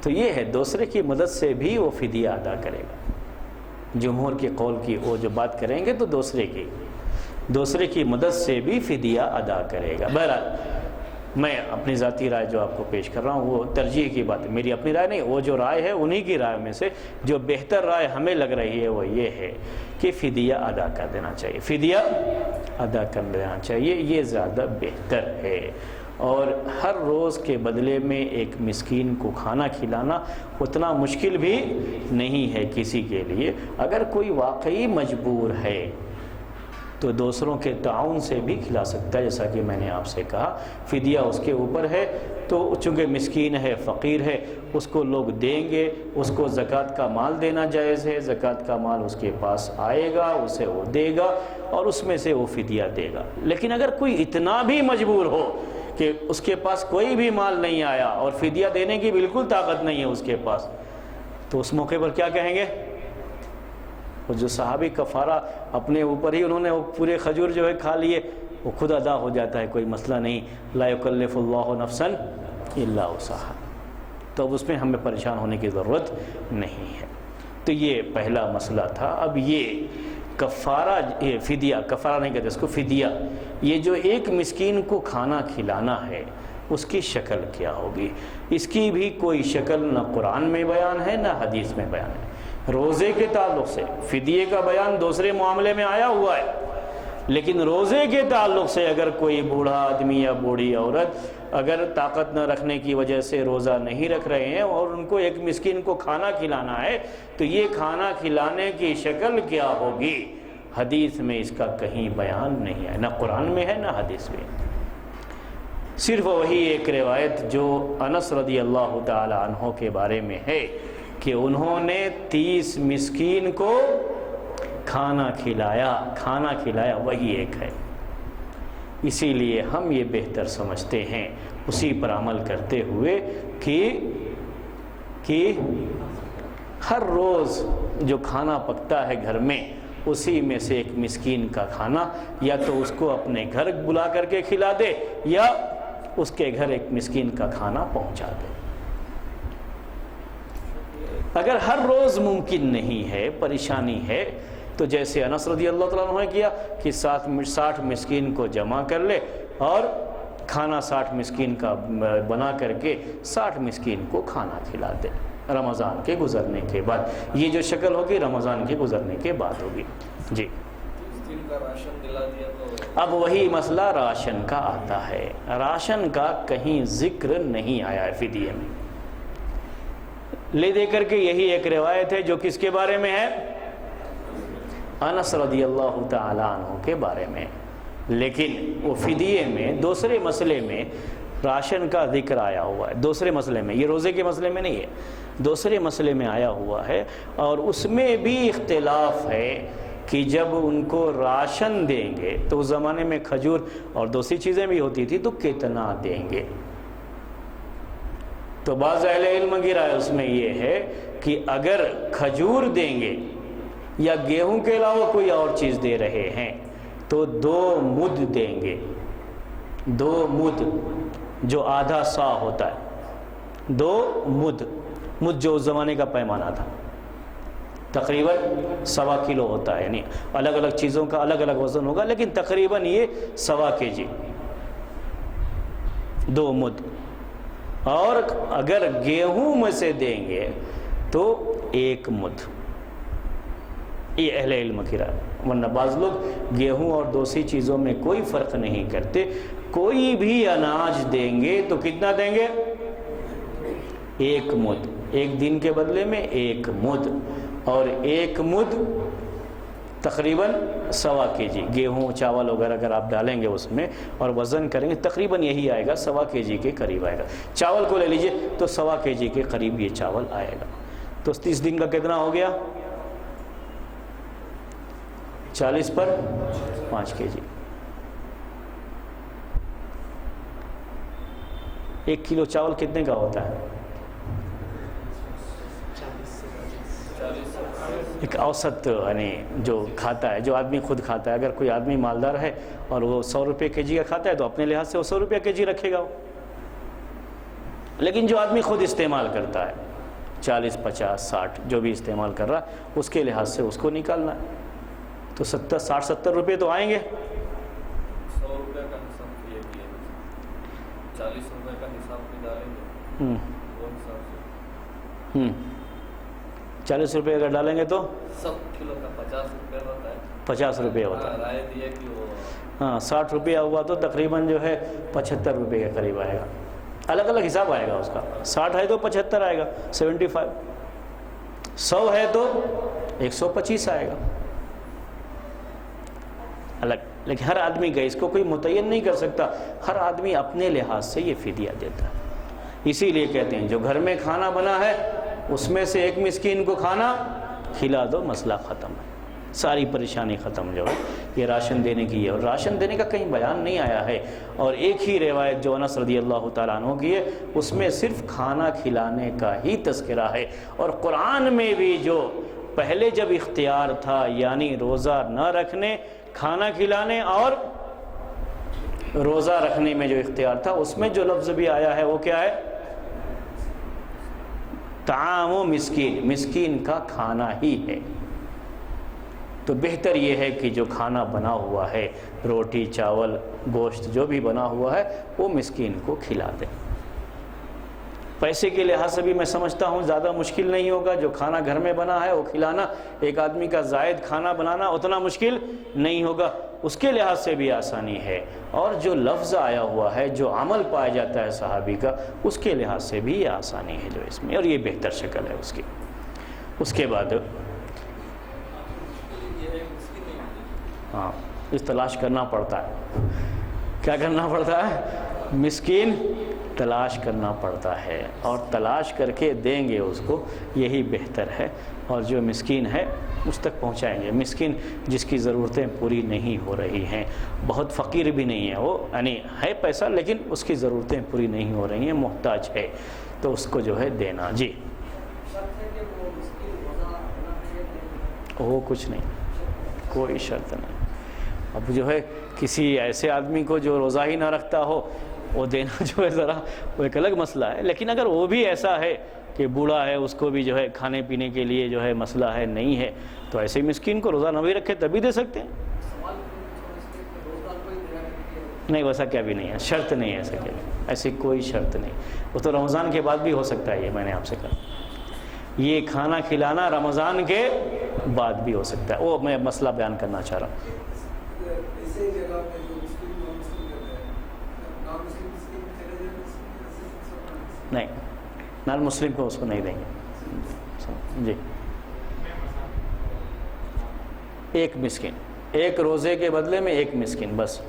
تو یہ ہے دوسرے کی مدد سے بھی وہ فدیہ ادا کرے گا۔ جمہور کے قول کی وہ جو بات کریں گے تو دوسرے کی مدد سے بھی فدیہ ادا کرے گا۔ بہرحال میں اپنی ذاتی رائے جو آپ کو پیش کر رہا ہوں وہ ترجیح کی بات ہے، میری اپنی رائے نہیں، وہ جو رائے ہے انہی کی رائے میں سے جو بہتر رائے ہمیں لگ رہی ہے وہ یہ ہے کہ فدیہ ادا کر دینا چاہیے، فدیہ ادا کر دینا چاہیے، یہ زیادہ بہتر ہے۔ اور ہر روز کے بدلے میں ایک مسکین کو کھانا کھلانا اتنا مشکل بھی نہیں ہے کسی کے لیے۔ اگر کوئی واقعی مجبور ہے تو دوسروں کے تعاون سے بھی کھلا سکتا ہے، جیسا کہ میں نے آپ سے کہا فدیہ اس کے اوپر ہے، تو چونکہ مسکین ہے، فقیر ہے، اس کو لوگ دیں گے، اس کو زکوٰۃ کا مال دینا جائز ہے، زکوٰۃ کا مال اس کے پاس آئے گا، اسے وہ دے گا اور اس میں سے وہ فدیہ دے گا۔ لیکن اگر کوئی اتنا بھی مجبور ہو کہ اس کے پاس کوئی بھی مال نہیں آیا اور فدیہ دینے کی بالکل طاقت نہیں ہے اس کے پاس، تو اس موقع پر کیا کہیں گے؟ وہ جو صحابی کفارہ اپنے اوپر ہی انہوں نے وہ پورے کھجور جو ہے کھا لیے، وہ خود ادا ہو جاتا ہے، کوئی مسئلہ نہیں، لا یکلف اللہ نفسا الا وسعہا، تو اب اس میں ہمیں پریشان ہونے کی ضرورت نہیں ہے۔ تو یہ پہلا مسئلہ تھا۔ اب یہ کفارہ، یہ فدیہ، کفارہ نہیں کہتے اس کو، فدیہ، یہ جو ایک مسکین کو کھانا کھلانا ہے اس کی شکل کیا ہوگی؟ اس کی بھی کوئی شکل نہ قرآن میں بیان ہے نہ حدیث میں بیان ہے۔ روزے کے تعلق سے فدیے کا بیان دوسرے معاملے میں آیا ہوا ہے، لیکن روزے کے تعلق سے اگر کوئی بوڑھا آدمی یا بوڑھی عورت اگر طاقت نہ رکھنے کی وجہ سے روزہ نہیں رکھ رہے ہیں اور ان کو ایک مسکین کو کھانا کھلانا ہے، تو یہ کھانا کھلانے کی شکل کیا ہوگی؟ حدیث میں اس کا کہیں بیان نہیں ہے، نہ قرآن میں ہے نہ حدیث میں۔ صرف وہی ایک روایت جو انس رضی اللہ تعالی عنہ کے بارے میں ہے کہ انہوں نے 30 مسکین کو کھانا کھلایا، وہی ایک ہے۔ اسی لیے ہم یہ بہتر سمجھتے ہیں اسی پر عمل کرتے ہوئے کہ ہر روز جو کھانا پکتا ہے گھر میں اسی میں سے ایک مسکین کا کھانا یا تو اس کو اپنے گھر بلا کر کے کھلا دے یا اس کے گھر ایک مسکین کا کھانا پہنچا دے۔ اگر ہر روز ممکن نہیں ہے، پریشانی ہے، تو جیسے انس رضی اللہ تعالیٰ عنہ نے کیا کہ 60 مسکین کو جمع کر لے اور کھانا 60 مسکین کا بنا کر کے 60 مسکین کو کھانا کھلا دے رمضان کے گزرنے کے بعد۔ یہ جو شکل ہوگی رمضان کے گزرنے کے بعد ہوگی۔ جی، اب وہی مسئلہ راشن کا آتا ہے۔ راشن کا کہیں ذکر نہیں آیا ہے فدیے میں، لے دے کر کے یہی ایک روایت ہے جو کس کے بارے میں ہے؟ انس رضی اللہ تعالی عنہ کے بارے میں، لیکن وہ فدیے میں دوسرے مسئلے میں راشن کا ذکر آیا ہوا ہے، دوسرے مسئلے میں، یہ روزے کے مسئلے میں نہیں ہے، دوسرے مسئلے میں آیا ہوا ہے، اور اس میں بھی اختلاف ہے کہ جب ان کو راشن دیں گے تو اس زمانے میں کھجور اور دوسری چیزیں بھی ہوتی تھی، تو کتنا دیں گے؟ تو بعض اہل علم کی رائے اس میں یہ ہے کہ اگر کھجور دیں گے یا گیہوں کے علاوہ کوئی اور چیز دے رہے ہیں تو 2 مد دیں گے، 2 مد جو آدھا سا ہوتا ہے، 2 مد جو اس زمانے کا پیمانہ تھا، تقریباً 1.25 کلو ہوتا ہے، یعنی الگ الگ چیزوں کا الگ الگ وزن ہوگا، لیکن تقریباً یہ 1.25 kg، 2 مد۔ اور اگر گیہوں میں سے دیں گے تو 1 مد، یہ اہل علم کی رائے. ورنہ بعض لوگ گیہوں اور دوسری چیزوں میں کوئی فرق نہیں کرتے. کوئی بھی اناج دیں گے تو کتنا دیں گے؟ 1 مد. 1 دن کے بدلے میں 1 مد. اور 1 مد تقریباً 1.25 kg گیہوں چاول وغیرہ اگر آپ ڈالیں گے اس میں اور وزن کریں گے تقریباً یہی آئے گا، 1.25 kg کے قریب آئے گا. چاول کو لے لیجئے تو 1.25 kg کے قریب یہ چاول آئے گا. تو 30 دن کا کتنا ہو گیا؟ 40 پر 5 kg. 1 کلو چاول کتنے کا ہوتا ہے؟ ایک اوسط یعنی جو کھاتا ہے، جو آدمی خود کھاتا ہے. اگر کوئی آدمی مالدار ہے اور وہ 100 روپے کے جی کا کھاتا ہے تو اپنے لحاظ سے وہ 100 روپے کے جی رکھے گا وہ. لیکن جو آدمی خود استعمال کرتا ہے 40 50 60 جو بھی استعمال کر رہا اس کے لحاظ سے اس کو نکالنا ہے. تو 60 70 روپے تو آئیں گے. 100 روپے کا حساب یہ بھی ہے، 40 روپے کا حساب بھی ڈالیں گے وہ حساب سے 40 روپے اگر ڈالیں گے تو 100 کلو کا 50 روپے ہوتا ہے. 50 روپے ہوتا ہے. رائے دی ہے کہ وہ 60 روپیہ ہوا تو تقریباً جو ہے 75 روپے کے قریب آئے گا. الگ الگ حساب آئے گا اس کا. 60 ہے تو 75 آئے گا 75. 100 ہے تو 125 آئے گا الگ. لیکن ہر آدمی کا اس کو کوئی متعین نہیں کر سکتا. ہر آدمی اپنے لحاظ سے یہ فدیہ دیتا ہے. اسی لیے کہتے ہیں جو گھر میں کھانا بنا ہے اس میں سے ایک مسکین کو کھانا کھلا دو، مسئلہ ختم ہے. ساری پریشانی ختم جو ہے یہ راشن دینے کی ہے. اور راشن دینے کا کہیں بیان نہیں آیا ہے. اور ایک ہی روایت جو انس رضی اللہ تعالیٰ عنہ کی ہے اس میں صرف کھانا کھلانے کا ہی تذکرہ ہے. اور قرآن میں بھی جو پہلے جب اختیار تھا یعنی روزہ نہ رکھنے، کھانا کھلانے اور روزہ رکھنے میں جو اختیار تھا اس میں جو لفظ بھی آیا ہے وہ کیا ہے؟ طعام و مسکین، مسکین کا کھانا ہی ہے. تو بہتر یہ ہے کہ جو کھانا بنا ہوا ہے روٹی چاول گوشت جو بھی بنا ہوا ہے وہ مسکین کو کھلا دیں. پیسے کے لحاظ سے بھی میں سمجھتا ہوں زیادہ مشکل نہیں ہوگا. جو کھانا گھر میں بنا ہے وہ کھلانا، ایک آدمی کا زائد کھانا بنانا اتنا مشکل نہیں ہوگا. اس کے لحاظ سے بھی آسانی ہے. اور جو لفظ آیا ہوا ہے جو عمل پایا جاتا ہے صحابی کا اس کے لحاظ سے بھی یہ آسانی ہے جو اس میں، اور یہ بہتر شکل ہے اس کی. اس کے بعد اس تلاش کرنا پڑتا ہے. کیا کرنا پڑتا ہے؟ مسکین تلاش کرنا پڑتا ہے. اور تلاش کر کے دیں گے اس کو، یہی بہتر ہے. اور جو مسکین ہے اس تک پہنچائیں گے. مسکین جس کی ضرورتیں پوری نہیں ہو رہی ہیں، بہت فقیر بھی نہیں ہے وہ، یعنی ہے پیسہ لیکن اس کی ضرورتیں پوری نہیں ہو رہی ہیں، محتاج ہے، تو اس کو جو ہے دینا. جی وہ کچھ نہیں، کوئی شرط نہیں. اب جو ہے کسی ایسے آدمی کو جو روزہ ہی نہ رکھتا ہو وہ دینا جو ہے ذرا وہ ایک الگ مسئلہ ہے. لیکن اگر وہ بھی ایسا ہے کہ بوڑھا ہے، اس کو بھی جو ہے کھانے پینے کے لیے جو ہے مسئلہ ہے نہیں ہے، تو ایسے مسکین کو روزہ نہ بھی رکھے تبھی دے سکتے ہیں. نہیں ویسا کیا بھی نہیں ہے، شرط نہیں ہے ایسا، کیا ایسی کوئی شرط نہیں. وہ تو رمضان کے بعد بھی ہو سکتا ہے. یہ میں نے آپ سے کہا یہ کھانا کھلانا رمضان کے بعد بھی ہو سکتا ہے. وہ میں مسئلہ بیان کرنا چاہ رہا ہوں. نہیں نان مسلم کو اس کو نہیں دیں گے. جی ایک مسکین، ایک روزے کے بدلے میں ایک مسکین بس.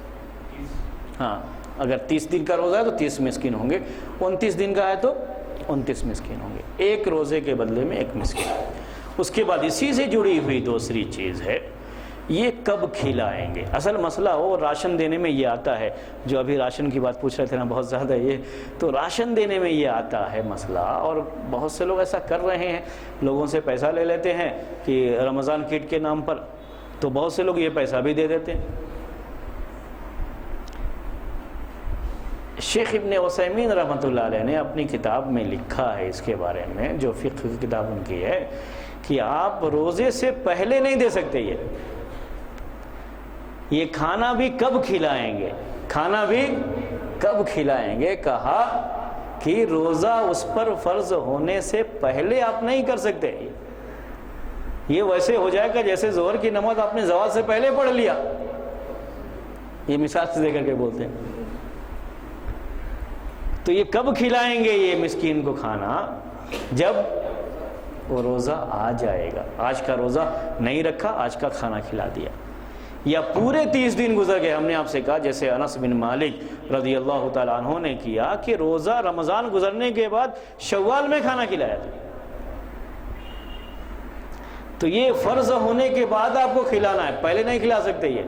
ہاں اگر 30 دن کا روزہ ہے تو 30 مسکین ہوں گے، 29 دن کا ہے تو 29 مسکین ہوں گے. ایک روزے کے بدلے میں ایک مسکین. اس کے بعد اسی سے جڑی ہوئی دوسری چیز ہے یہ کب کھلائیں گے. اصل مسئلہ وہ راشن دینے میں یہ آتا ہے، جو ابھی راشن کی بات پوچھ رہے تھے نا بہت زیادہ، یہ تو راشن دینے میں یہ آتا ہے مسئلہ. اور بہت سے لوگ ایسا کر رہے ہیں، لوگوں سے پیسہ لے لیتے ہیں کہ رمضان کٹ کے نام پر، تو بہت سے لوگ یہ پیسہ بھی دے دیتے ہیں. شیخ ابن عثیمین رحمۃ اللہ علیہ نے اپنی کتاب میں لکھا ہے اس کے بارے میں، جو فقہ کی کتاب ان کی ہے، کہ آپ روزے سے پہلے نہیں دے سکتے. یہ کھانا بھی کب کھلائیں گے، کھانا بھی کب کھلائیں گے. کہا کہ روزہ اس پر فرض ہونے سے پہلے آپ نہیں کر سکتے. یہ ویسے ہو جائے گا جیسے ظہر کی نماز آپ نے زوال سے پہلے پڑھ لیا. یہ مثال سے دے کر کے بولتے ہیں. تو یہ کب کھلائیں گے یہ مسکین کو کھانا؟ جب وہ روزہ آ جائے گا. آج کا روزہ نہیں رکھا، آج کا کھانا کھلا دیا. یا پورے 30 دن گزر گئے، ہم نے آپ سے کہا جیسے انس بن مالک رضی اللہ تعالیٰ عنہ نے کیا کہ روزہ رمضان گزرنے کے بعد شوال میں کھانا کھلایا تھا. تو یہ فرض ہونے کے بعد آپ کو کھلانا ہے، پہلے نہیں کھلا سکتے. یہ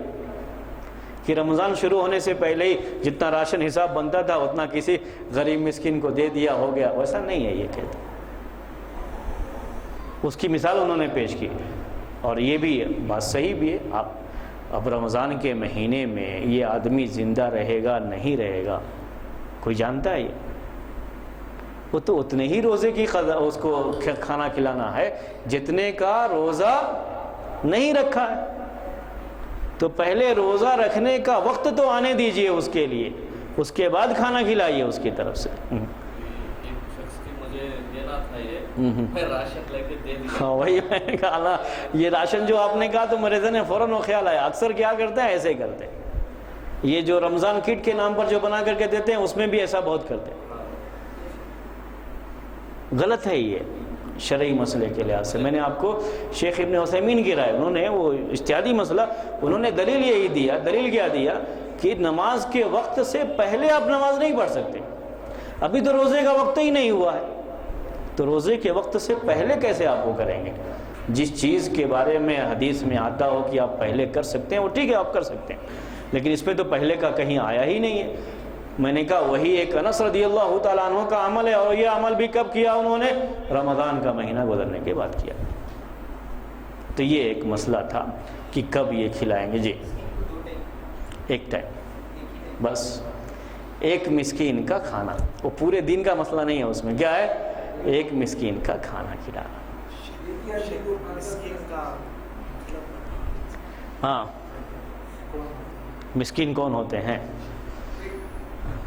کہ رمضان شروع ہونے سے پہلے ہی جتنا راشن حساب بنتا تھا اتنا کسی غریب مسکین کو دے دیا ہو گیا، ویسا نہیں ہے. یہ کہتے اس کی مثال انہوں نے پیش کی، اور یہ بھی بات صحیح بھی ہے. اب رمضان کے مہینے میں یہ آدمی زندہ رہے گا نہیں رہے گا کوئی جانتا ہے؟ وہ تو اتنے ہی روزے کی اس کو کھانا کھلانا ہے جتنے کا روزہ نہیں رکھا ہے. تو پہلے روزہ رکھنے کا وقت تو آنے دیجئے اس کے لیے، اس کے بعد کھانا کھلائیے اس کی طرف سے. ہاں وہی میں نے کہا نا، یہ راشن جو آپ نے کہا تو میرے ذہن میں فوراً وہ خیال آیا. اکثر کیا کرتے ہیں، ایسے ہی کرتے ہیں. یہ جو رمضان کٹ کے نام پر جو بنا کر کے دیتے ہیں اس میں بھی ایسا بہت کرتے ہیں. غلط ہے یہ شرعی مسئلے کے لحاظ سے. میں نے آپ کو شیخ ابن عثیمین کی رائے، انہوں نے وہ اجتہادی مسئلہ، انہوں نے دلیل یہی دیا. دلیل کیا دیا کہ نماز کے وقت سے پہلے آپ نماز نہیں پڑھ سکتے. ابھی تو روزے کا وقت ہی نہیں ہوا ہے، تو روزے کے وقت سے پہلے کیسے آپ کو کریں گے؟ جس چیز کے بارے میں حدیث میں آتا ہو کہ آپ پہلے کر سکتے ہیں وہ ٹھیک ہے آپ کر سکتے ہیں، لیکن اس پہ تو پہلے کا کہیں آیا ہی نہیں ہے. میں نے کہا وہی ایک انس رضی اللہ تعالیٰ عنہ کا عمل ہے، اور یہ عمل بھی کب کیا انہوں نے؟ رمضان کا مہینہ گزرنے کے بعد کیا. تو یہ ایک مسئلہ تھا کہ کب یہ کھلائیں گے. جی ایک ٹائم بس، ایک مسکین کا کھانا، وہ پورے دن کا مسئلہ نہیں ہے. اس میں کیا ہے؟ ایک مسکین کا کھانا کھلانا. ہاں مسکین کون ہوتے ہیں؟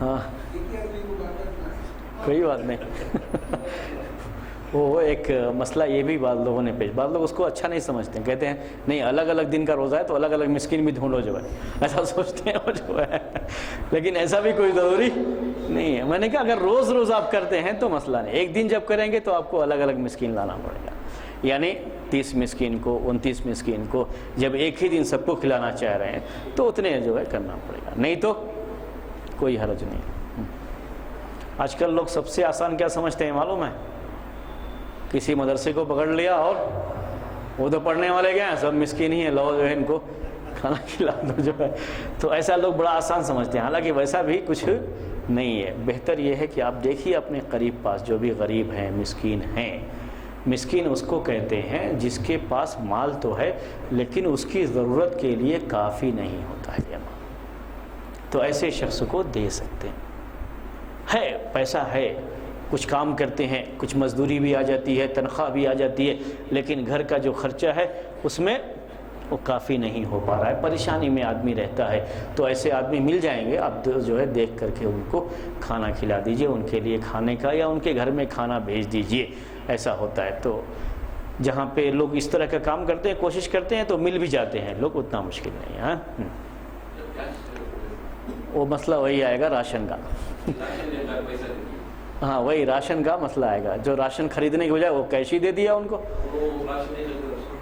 ہاں کوئی بات نہیں. وہ ایک مسئلہ یہ بھی بعض لوگوں نے پیش، بعض لوگ اس کو اچھا نہیں سمجھتے ہیں، کہتے ہیں نہیں الگ الگ دن کا روزہ ہے تو الگ الگ مسکین بھی ڈھونڈو جو ہے، ایسا سوچتے ہیں وہ جو ہے. لیکن ایسا بھی کوئی ضروری نہیں ہے. میں نے کہا اگر روز روز آپ کرتے ہیں تو مسئلہ نہیں، ایک دن جب کریں گے تو آپ کو الگ الگ مسکین لانا پڑے گا. یعنی 30 مسکین کو 29 مسکین کو جب ایک ہی دن سب کو کھلانا چاہ رہے ہیں تو اتنے جو ہے کرنا پڑے گا، نہیں تو کوئی حرج نہیں. آج کل لوگ سب سے آسان کیا سمجھتے ہیں معلوم ہے؟ کسی مدرسے کو پکڑ لیا اور وہ تو پڑھنے والے گئے ہیں سب مسکین ہی ہیں، لو جو ہے ان کو کھانا کھلا دو جو ہے. تو ایسا لوگ بڑا آسان سمجھتے ہیں، حالانکہ ویسا بھی کچھ نہیں ہے. بہتر یہ ہے کہ آپ دیکھیے اپنے قریب پاس جو بھی غریب ہیں مسکین ہیں. مسکین اس کو کہتے ہیں جس کے پاس مال تو ہے لیکن اس کی ضرورت کے لیے کافی نہیں ہوتا ہے یہ مال، تو ایسے شخص کو دے سکتے ہیں. ہے پیسہ ہے، کچھ کام کرتے ہیں، کچھ مزدوری بھی آ جاتی ہے، تنخواہ بھی آ جاتی ہے، لیکن گھر کا جو خرچہ ہے اس میں وہ کافی نہیں ہو پا رہا ہے، پریشانی میں آدمی رہتا ہے. تو ایسے آدمی مل جائیں گے، آپ جو ہے دیکھ کر کے ان کو کھانا کھلا دیجئے، ان کے لیے کھانے کا یا ان کے گھر میں کھانا بھیج دیجئے. ایسا ہوتا ہے. تو جہاں پہ لوگ اس طرح کا کام کرتے ہیں، کوشش کرتے ہیں تو مل بھی جاتے ہیں لوگ، اتنا مشکل نہیں ہے. وہ مسئلہ وہی آئے گا راشن کا. ہاں وہی راشن کا مسئلہ آئے گا، جو راشن خریدنے کی بجائے وہ کیش ہی دے دیا ان کو.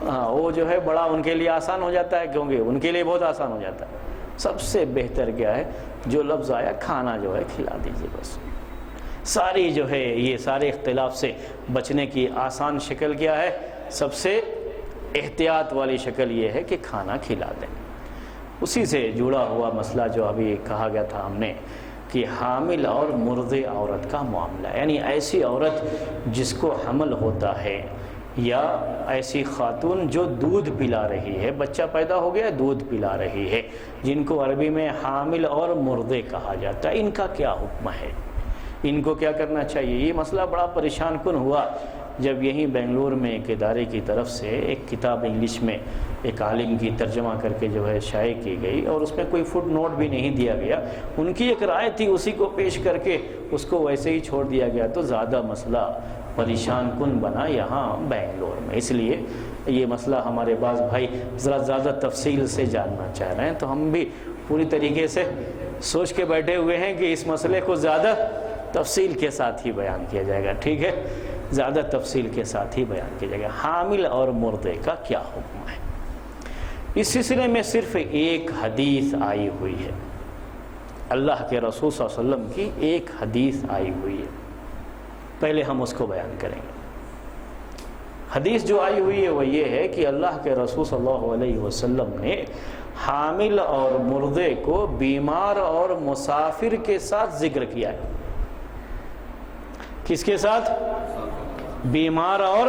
ہاں وہ جو ہے بڑا ان کے لیے آسان ہو جاتا ہے، کیونکہ ان کے لیے بہت آسان ہو جاتا ہے. سب سے بہتر کیا ہے؟ جو لفظ آیا کھانا جو ہے کھلا دیجیے بس. ساری جو ہے یہ سارے اختلاف سے بچنے کی آسان شکل کیا ہے؟ سب سے احتیاط والی شکل یہ ہے کہ کھانا کھلا دیں. اسی سے جڑا ہوا مسئلہ جو ابھی کہا گیا تھا ہم نے کہ حامل اور مرضع عورت کا معاملہ، یعنی ایسی عورت جس کو حمل ہوتا ہے یا ایسی خاتون جو دودھ پلا رہی ہے، بچہ پیدا ہو گیا دودھ پلا رہی ہے، جن کو عربی میں حامل اور مرضع کہا جاتا ہے، ان کا کیا حکم ہے؟ ان کو کیا کرنا چاہیے؟ یہ مسئلہ بڑا پریشان کن ہوا جب یہیں بنگلور میں ایک ادارے کی طرف سے ایک کتاب انگلش میں ایک عالم کی ترجمہ کر کے جو ہے شائع کی گئی، اور اس میں کوئی فٹ نوٹ بھی نہیں دیا گیا. ان کی ایک رائے تھی، اسی کو پیش کر کے اس کو ویسے ہی چھوڑ دیا گیا. تو زیادہ مسئلہ پریشان کن بنا یہاں بنگلور میں. اس لیے یہ مسئلہ ہمارے بعض بھائی ذرا زیادہ تفصیل سے جاننا چاہ رہے ہیں، تو ہم بھی پوری طریقے سے سوچ کے بیٹھے ہوئے ہیں کہ اس مسئلے کو زیادہ تفصیل کے ساتھ ہی بیان کیا جائے گا، ٹھیک ہے، زیادہ تفصیل کے ساتھ ہی بیان کیا جائے گا۔ حامل اور مردے کا کیا حکم ہے؟ اس سلسلے میں صرف ایک حدیث آئی ہوئی ہے، اللہ کے رسول صلی اللہ علیہ وسلم کی ایک حدیث آئی ہوئی ہے، پہلے ہم اس کو بیان کریں گے۔ حدیث جو آئی ہوئی ہے وہ یہ ہے کہ اللہ کے رسول صلی اللہ علیہ وسلم نے حامل اور مردے کو بیمار اور مسافر کے ساتھ ذکر کیا ہے۔ کس کے ساتھ؟ بیمار اور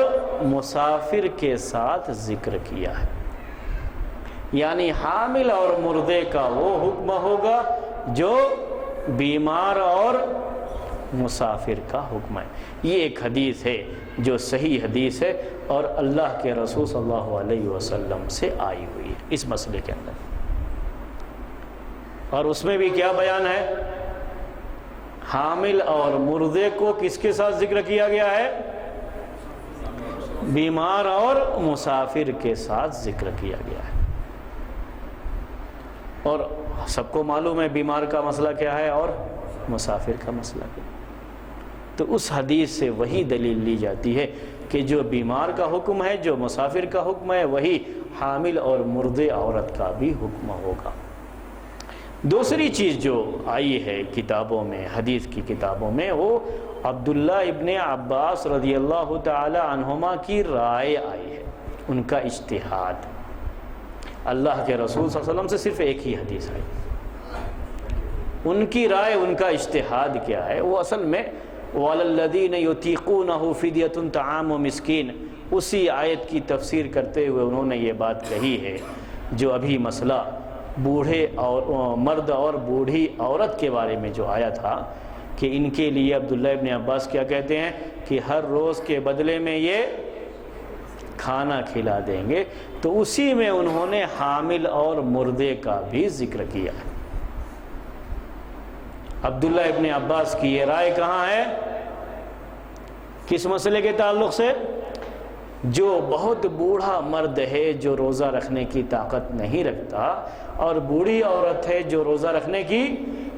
مسافر کے ساتھ ذکر کیا ہے، یعنی حامل اور مردے کا وہ حکم ہوگا جو بیمار اور مسافر کا حکم ہے۔ یہ ایک حدیث ہے جو صحیح حدیث ہے اور اللہ کے رسول صلی اللہ علیہ وسلم سے آئی ہوئی ہے اس مسئلے کے اندر، اور اس میں بھی کیا بیان ہے؟ حامل اور مردے کو کس کے ساتھ ذکر کیا گیا ہے؟ بیمار اور مسافر کے ساتھ ذکر کیا گیا ہے۔ اور سب کو معلوم ہے بیمار کا مسئلہ کیا ہے اور مسافر کا مسئلہ کیا ہے، تو اس حدیث سے وہی دلیل لی جاتی ہے کہ جو بیمار کا حکم ہے، جو مسافر کا حکم ہے، وہی حامل اور مردے عورت کا بھی حکم ہوگا۔ دوسری چیز جو آئی ہے کتابوں میں، حدیث کی کتابوں میں، وہ عبداللہ ابن عباس رضی اللہ تعالی عنہما کی رائے آئی ہے، ان کا اجتہاد۔ اللہ کے رسول صلی اللہ علیہ وسلم سے صرف ایک ہی حدیث آئی، ان کی رائے، ان کا اجتہاد کیا ہے؟ وہ اصل میں وَعَلَى الَّذِينَ يُطِيقُونَهُ فِدْيَةٌ طَعَامُ مِسْكِينٍ، اسی آیت کی تفسیر کرتے ہوئے انہوں نے یہ بات کہی ہے جو ابھی مسئلہ بوڑھے اور مرد اور بوڑھی عورت کے بارے میں جو آیا تھا کہ ان کے لیے عبداللہ ابن عباس کیا کہتے ہیں کہ ہر روز کے بدلے میں یہ کھانا کھلا دیں گے، تو اسی میں انہوں نے حامل اور مردے کا بھی ذکر کیا ہے۔ عبداللہ ابن عباس کی یہ رائے کہاں ہے؟ کس مسئلے کے تعلق سے؟ جو بہت بوڑھا مرد ہے جو روزہ رکھنے کی طاقت نہیں رکھتا، اور بوڑھی عورت ہے جو روزہ رکھنے کی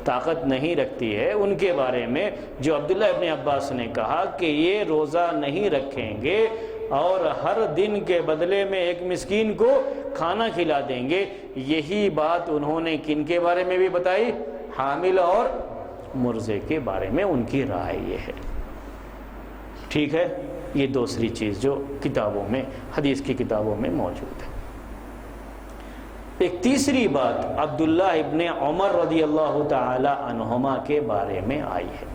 طاقت نہیں رکھتی ہے، ان کے بارے میں جو عبداللہ ابن عباس نے کہا کہ یہ روزہ نہیں رکھیں گے اور ہر دن کے بدلے میں ایک مسکین کو کھانا کھلا دیں گے، یہی بات انہوں نے کن کے بارے میں بھی بتائی؟ حامل اور مرضع کے بارے میں ان کی رائے یہ ہے، ٹھیک ہے۔ یہ دوسری چیز جو کتابوں میں، حدیث کی کتابوں میں موجود ہے۔ ایک تیسری بات عبداللہ ابن عمر رضی اللہ تعالی عنہما کے بارے میں آئی ہے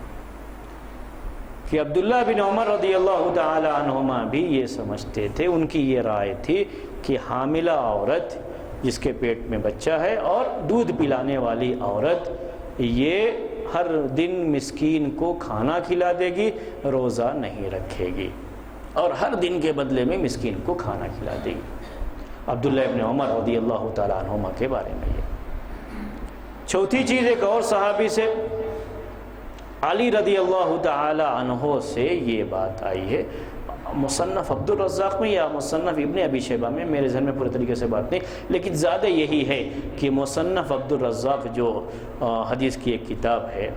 کہ عبداللہ بن عمر رضی اللہ تعالی عنہما بھی یہ سمجھتے تھے، ان کی یہ رائے تھی کہ حاملہ عورت جس کے پیٹ میں بچہ ہے اور دودھ پلانے والی عورت یہ ہر دن مسکین کو کھانا کھلا دے گی، روزہ نہیں رکھے گی، اور ہر دن کے بدلے میں مسکین کو کھانا کھلا دے گی۔ عبداللہ ابن عمر رضی اللہ تعالیٰ عنہما کے بارے میں یہ۔ چوتھی چیز ایک اور صحابی سے، علی رضی اللہ تعالی عنہ سے یہ بات آئی ہے، مصنف عبد الرزاق میں یا مصنف ابن ابی شیبہ میں، میرے ذہن میں پورے طریقے سے بات نہیں، لیکن زیادہ یہی ہے کہ مصنف عبد الرزاق جو حدیث کی ایک کتاب ہے،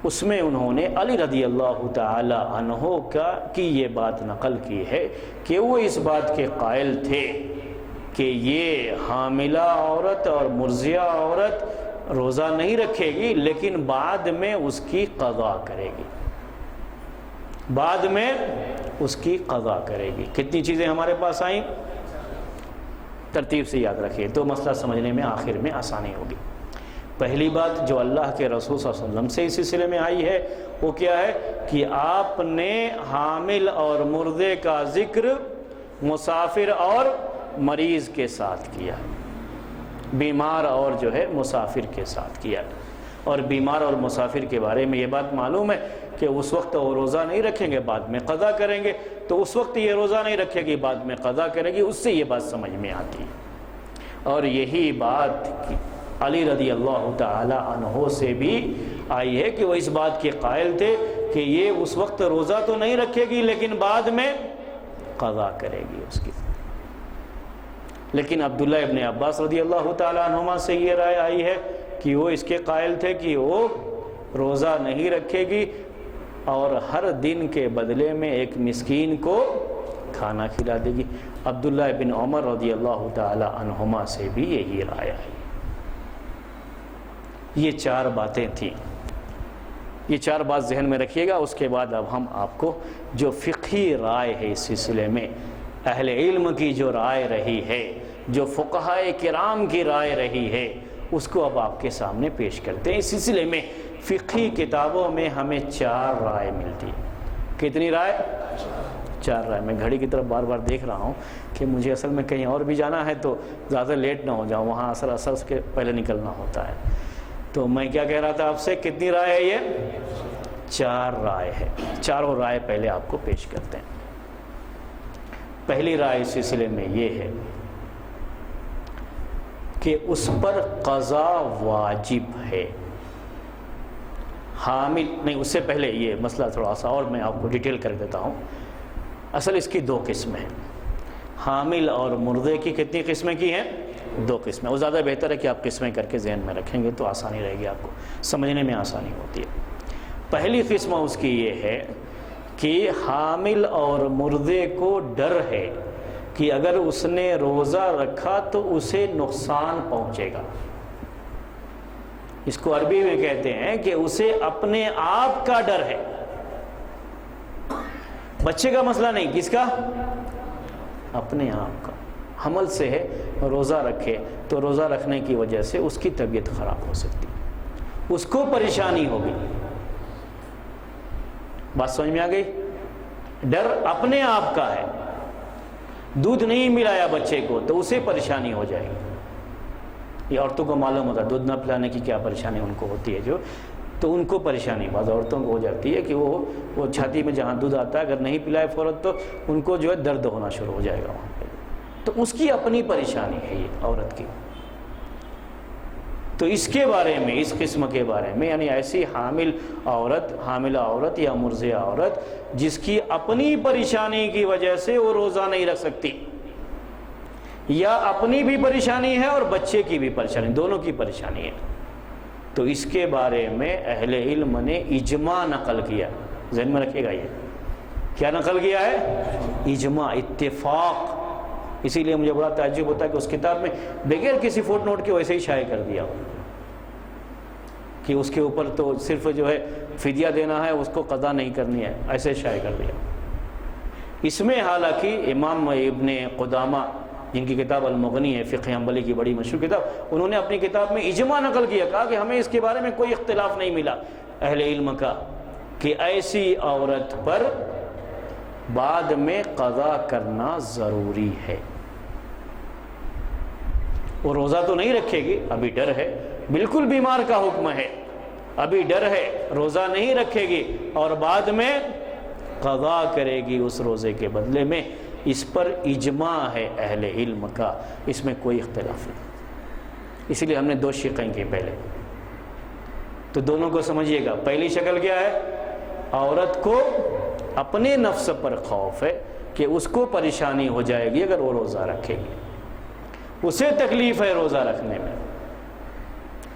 اس میں انہوں نے علی رضی اللہ تعالی عنہ کی یہ بات نقل کی ہے کہ وہ اس بات کے قائل تھے کہ یہ حاملہ عورت اور مرضعہ عورت روزہ نہیں رکھے گی، لیکن بعد میں اس کی قضا کرے گی، بعد میں اس کی قضا کرے گی۔ کتنی چیزیں ہمارے پاس آئیں؟ ترتیب سے یاد رکھیے تو مسئلہ سمجھنے میں آخر میں آسانی ہوگی۔ پہلی بات جو اللہ کے رسول صلی اللہ علیہ وسلم سے اس سلسلے میں آئی ہے وہ کیا ہے کہ آپ نے حامل اور مردے کا ذکر مسافر اور مریض کے ساتھ کیا، بیمار اور جو ہے مسافر کے ساتھ کیا، اور بیمار اور مسافر کے بارے میں یہ بات معلوم ہے کہ اس وقت وہ روزہ نہیں رکھیں گے، بعد میں قضا کریں گے، تو اس وقت یہ روزہ نہیں رکھے گی، بعد میں قضا کرے گی، اس سے یہ بات سمجھ میں آتی ہے۔ اور یہی بات علی رضی اللہ تعالی عنہ سے بھی آئی ہے کہ وہ اس بات کے قائل تھے کہ یہ اس وقت روزہ تو نہیں رکھے گی لیکن بعد میں قضا کرے گی اس کی۔ لیکن عبداللہ ابن عباس رضی اللہ تعالیٰ عنہما سے یہ رائے آئی ہے کہ وہ اس کے قائل تھے کہ وہ روزہ نہیں رکھے گی اور ہر دن کے بدلے میں ایک مسکین کو کھانا کھلا دے گی۔ عبداللہ ابن عمر رضی اللہ تعالی عنہما سے بھی یہی رائے آئی۔ یہ 4 باتیں تھیں، یہ 4 بات ذہن میں رکھیے گا۔ اس کے بعد اب ہم آپ کو جو فقہی رائے ہے اس سلسلے میں، اہل علم کی جو رائے رہی ہے، جو فقہائے کرام کی رائے رہی ہے، اس کو اب آپ کے سامنے پیش کرتے ہیں۔ اس سلسلے میں فقہی کتابوں میں ہمیں 4 رائے ملتی ہے۔ کتنی رائے؟ 4 رائے۔ میں گھڑی کی طرف بار بار دیکھ رہا ہوں کہ مجھے اصل میں کہیں اور بھی جانا ہے تو زیادہ لیٹ نہ ہو جاؤں، وہاں اثر کے پہلے نکلنا ہوتا ہے۔ تو میں کیا کہہ رہا تھا آپ سے، کتنی رائے ہے؟ یہ 4 رائے ہے۔ 4 رائے پہلے آپ کو پیش کرتے ہیں۔ پہلی رائے اس سلسلے میں یہ ہے کہ اس پر قضا واجب ہے۔ حامل نہیں، اس سے پہلے یہ مسئلہ تھوڑا سا اور میں آپ کو ڈیٹیل کر دیتا ہوں۔ اصل اس کی 2 قسمیں ہیں۔ حامل اور مردے کی کتنی قسمیں کی ہیں؟ 2 قسمیں۔ وہ زیادہ بہتر ہے کہ آپ قسمیں کر کے ذہن میں رکھیں گے تو آسانی رہے گی، آپ کو سمجھنے میں آسانی ہوتی ہے۔ پہلی قسم اس کی یہ ہے کہ حامل اور مردے کو ڈر ہے کہ اگر اس نے روزہ رکھا تو اسے نقصان پہنچے گا۔ اس کو عربی میں کہتے ہیں کہ اسے اپنے آپ کا ڈر ہے۔ بچے کا مسئلہ نہیں، کس کا؟ اپنے آپ کا۔ حمل سے ہے، روزہ رکھے تو روزہ رکھنے کی وجہ سے اس کی طبیعت خراب ہو سکتی، اس کو پریشانی ہوگی۔ بات سمجھ میں آ گئی؟ ڈر اپنے آپ کا ہے۔ دودھ نہیں ملایا بچے کو تو اسے پریشانی ہو جائے گی۔ یہ عورتوں کو معلوم ہوتا ہے دودھ نہ پلانے کی کیا پریشانی ان کو ہوتی ہے، جو تو ان کو پریشانی بعض عورتوں کو ہو جاتی ہے کہ وہ چھاتی میں جہاں دودھ آتا ہے اگر نہیں پلائے فوراً تو ان کو جو ہے درد ہونا شروع ہو جائے گا وہاں پہ، تو اس کی اپنی پریشانی ہے یہ عورت کی۔ تو اس کے بارے میں، اس قسم کے بارے میں، یعنی ایسی حاملہ عورت یا مرضع عورت جس کی اپنی پریشانی کی وجہ سے وہ روزہ نہیں رکھ سکتی، یا اپنی بھی پریشانی ہے اور بچے کی بھی پریشانی، دونوں کی پریشانی ہے، تو اس کے بارے میں اہل علم نے اجماع نقل کیا۔ ذہن میں رکھیے گا، یہ کیا نقل کیا ہے؟ اجماع، اتفاق۔ اسی لیے مجھے بڑا تعجب ہوتا ہے کہ اس کتاب میں بغیر کسی فوٹ نوٹ کے ویسے ہی شائع کر دیا ہو کہ اس کے اوپر تو صرف جو ہے فدیہ دینا ہے، اس کو قضا نہیں کرنی ہے، ایسے شائع کر دیا۔ اس میں حالانکہ امام ابن قدامہ جن کی کتاب المغنی ہے، فقہ حنبلی کی بڑی مشہور کتاب، انہوں نے اپنی کتاب میں اجماع نقل کیا، کہا کہ ہمیں اس کے بارے میں کوئی اختلاف نہیں ملا اہل علم کا کہ ایسی عورت پر بعد میں قضا کرنا ضروری ہے۔ وہ روزہ تو نہیں رکھے گی، ابھی ڈر ہے، بالکل بیمار کا حکم ہے، ابھی ڈر ہے، روزہ نہیں رکھے گی اور بعد میں قضا کرے گی اس روزے کے بدلے میں۔ اس پر اجماع ہے اہل علم کا، اس میں کوئی اختلاف نہیں۔ اسی لیے ہم نے 2 شقیں کی پہلے، تو دونوں کو سمجھیے گا۔ پہلی شکل کیا ہے؟ عورت کو اپنے نفس پر خوف ہے کہ اس کو پریشانی ہو جائے گی اگر وہ روزہ رکھے گی، اسے تکلیف ہے روزہ رکھنے میں،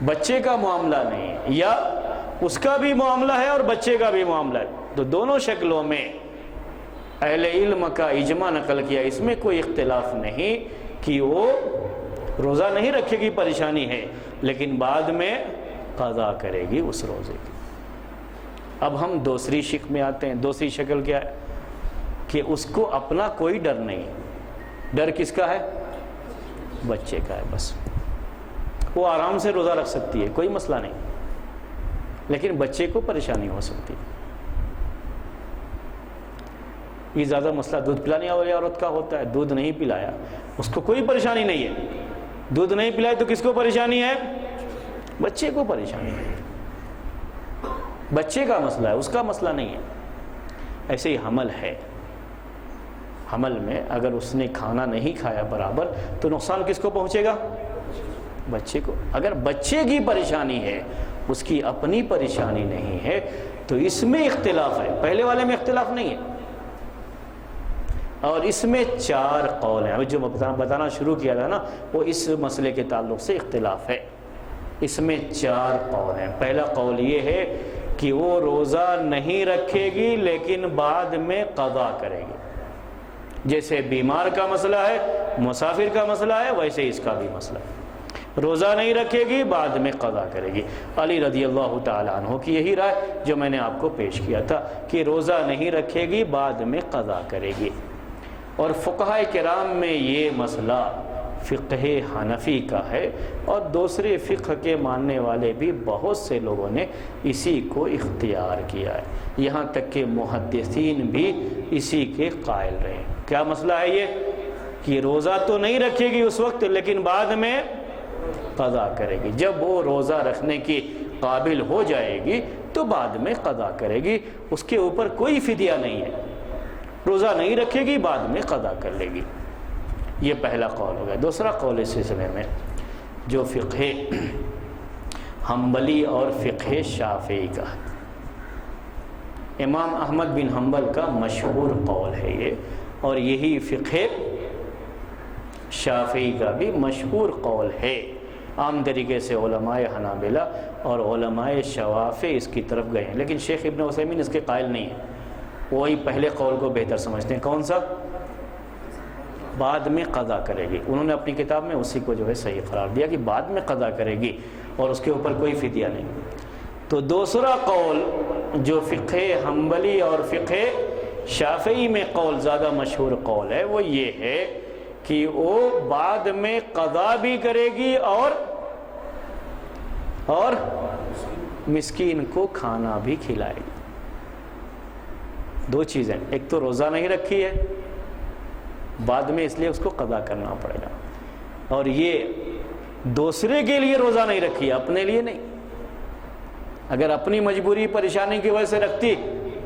بچے کا معاملہ نہیں ہے، یا اس کا بھی معاملہ ہے اور بچے کا بھی معاملہ ہے، تو دونوں شکلوں میں اہل علم کا اجماع نقل کیا۔ اس میں کوئی اختلاف نہیں کہ وہ روزہ نہیں رکھے گی، پریشانی ہے، لیکن بعد میں قضا کرے گی اس روزے کی۔ اب ہم دوسری شق میں آتے ہیں۔ دوسری شکل کیا ہے؟ کہ اس کو اپنا کوئی ڈر نہیں، ڈر کس کا ہے؟ بچے کا ہے، بس وہ آرام سے روزہ رکھ سکتی ہے، کوئی مسئلہ نہیں، لیکن بچے کو پریشانی ہو سکتی ہے۔ یہ زیادہ مسئلہ دودھ پلانے والی عورت کا ہوتا ہے، دودھ نہیں پلایا اس کو کوئی پریشانی نہیں ہے، دودھ نہیں پلائے تو کس کو پریشانی ہے؟ بچے کو پریشانی ہے، بچے کا مسئلہ ہے، اس کا مسئلہ نہیں ہے۔ ایسے ہی حمل ہے، حمل میں اگر اس نے کھانا نہیں کھایا برابر تو نقصان کس کو پہنچے گا؟ بچے کو۔ اگر بچے کی پریشانی ہے، اس کی اپنی پریشانی نہیں ہے، تو اس میں اختلاف ہے، پہلے والے میں اختلاف نہیں ہے۔ اور اس میں 4 قول ہیں. ابھی جو بتانا شروع کیا تھا نا وہ اس مسئلے کے تعلق سے اختلاف ہے. اس میں 4 قول ہیں. پہلا قول یہ ہے کہ وہ روزہ نہیں رکھے گی لیکن بعد میں قضا کرے گی. جیسے بیمار کا مسئلہ ہے، مسافر کا مسئلہ ہے، ویسے اس کا بھی مسئلہ ہے. روزہ نہیں رکھے گی، بعد میں قضا کرے گی. علی رضی اللہ تعالیٰ عنہ کی یہی رائے جو میں نے آپ کو پیش کیا تھا کہ روزہ نہیں رکھے گی، بعد میں قضا کرے گی. اور فقہاء کرام میں یہ مسئلہ فقہ حنفی کا ہے، اور دوسرے فقہ کے ماننے والے بھی بہت سے لوگوں نے اسی کو اختیار کیا ہے. یہاں تک کہ محدثین بھی اسی کے قائل رہے. کیا مسئلہ ہے یہ کہ روزہ تو نہیں رکھے گی اس وقت لیکن بعد میں قضا کرے گی. جب وہ روزہ رکھنے کی قابل ہو جائے گی تو بعد میں قضا کرے گی. اس کے اوپر کوئی فدیہ نہیں ہے. روزہ نہیں رکھے گی، بعد میں قضا کر لے گی. یہ پہلا قول ہو گیا. دوسرا قول اس سلسلے میں جو فقہ حنبلی اور فقہ شافعی کا ہے. امام احمد بن حنبل کا مشہور قول ہے یہ، اور یہی فقہ شافعی کا بھی مشہور قول ہے. عام طریقے سے علماء حنابلہ اور علماء شوافع اس کی طرف گئے ہیں، لیکن شیخ ابن عثیمین اس کے قائل نہیں ہیں. وہی پہلے قول کو بہتر سمجھتے ہیں. کون سا؟ بعد میں قضا کرے گی. انہوں نے اپنی کتاب میں اسی کو جو ہے صحیح قرار دیا کہ بعد میں قضا کرے گی اور اس کے اوپر کوئی فدیہ نہیں. تو دوسرا قول جو فقہ حنبلی اور فقہ شافعی میں قول زیادہ مشہور قول ہے وہ یہ ہے کہ وہ بعد میں قضا بھی کرے گی اور مسکین کو کھانا بھی کھلائے گی. 2 چیزیں. ایک تو روزہ نہیں رکھی ہے بعد میں، اس لیے اس کو قضا کرنا پڑے گا. اور یہ دوسرے کے لیے روزہ نہیں رکھی ہے، اپنے لیے نہیں. اگر اپنی مجبوری پریشانی کی وجہ سے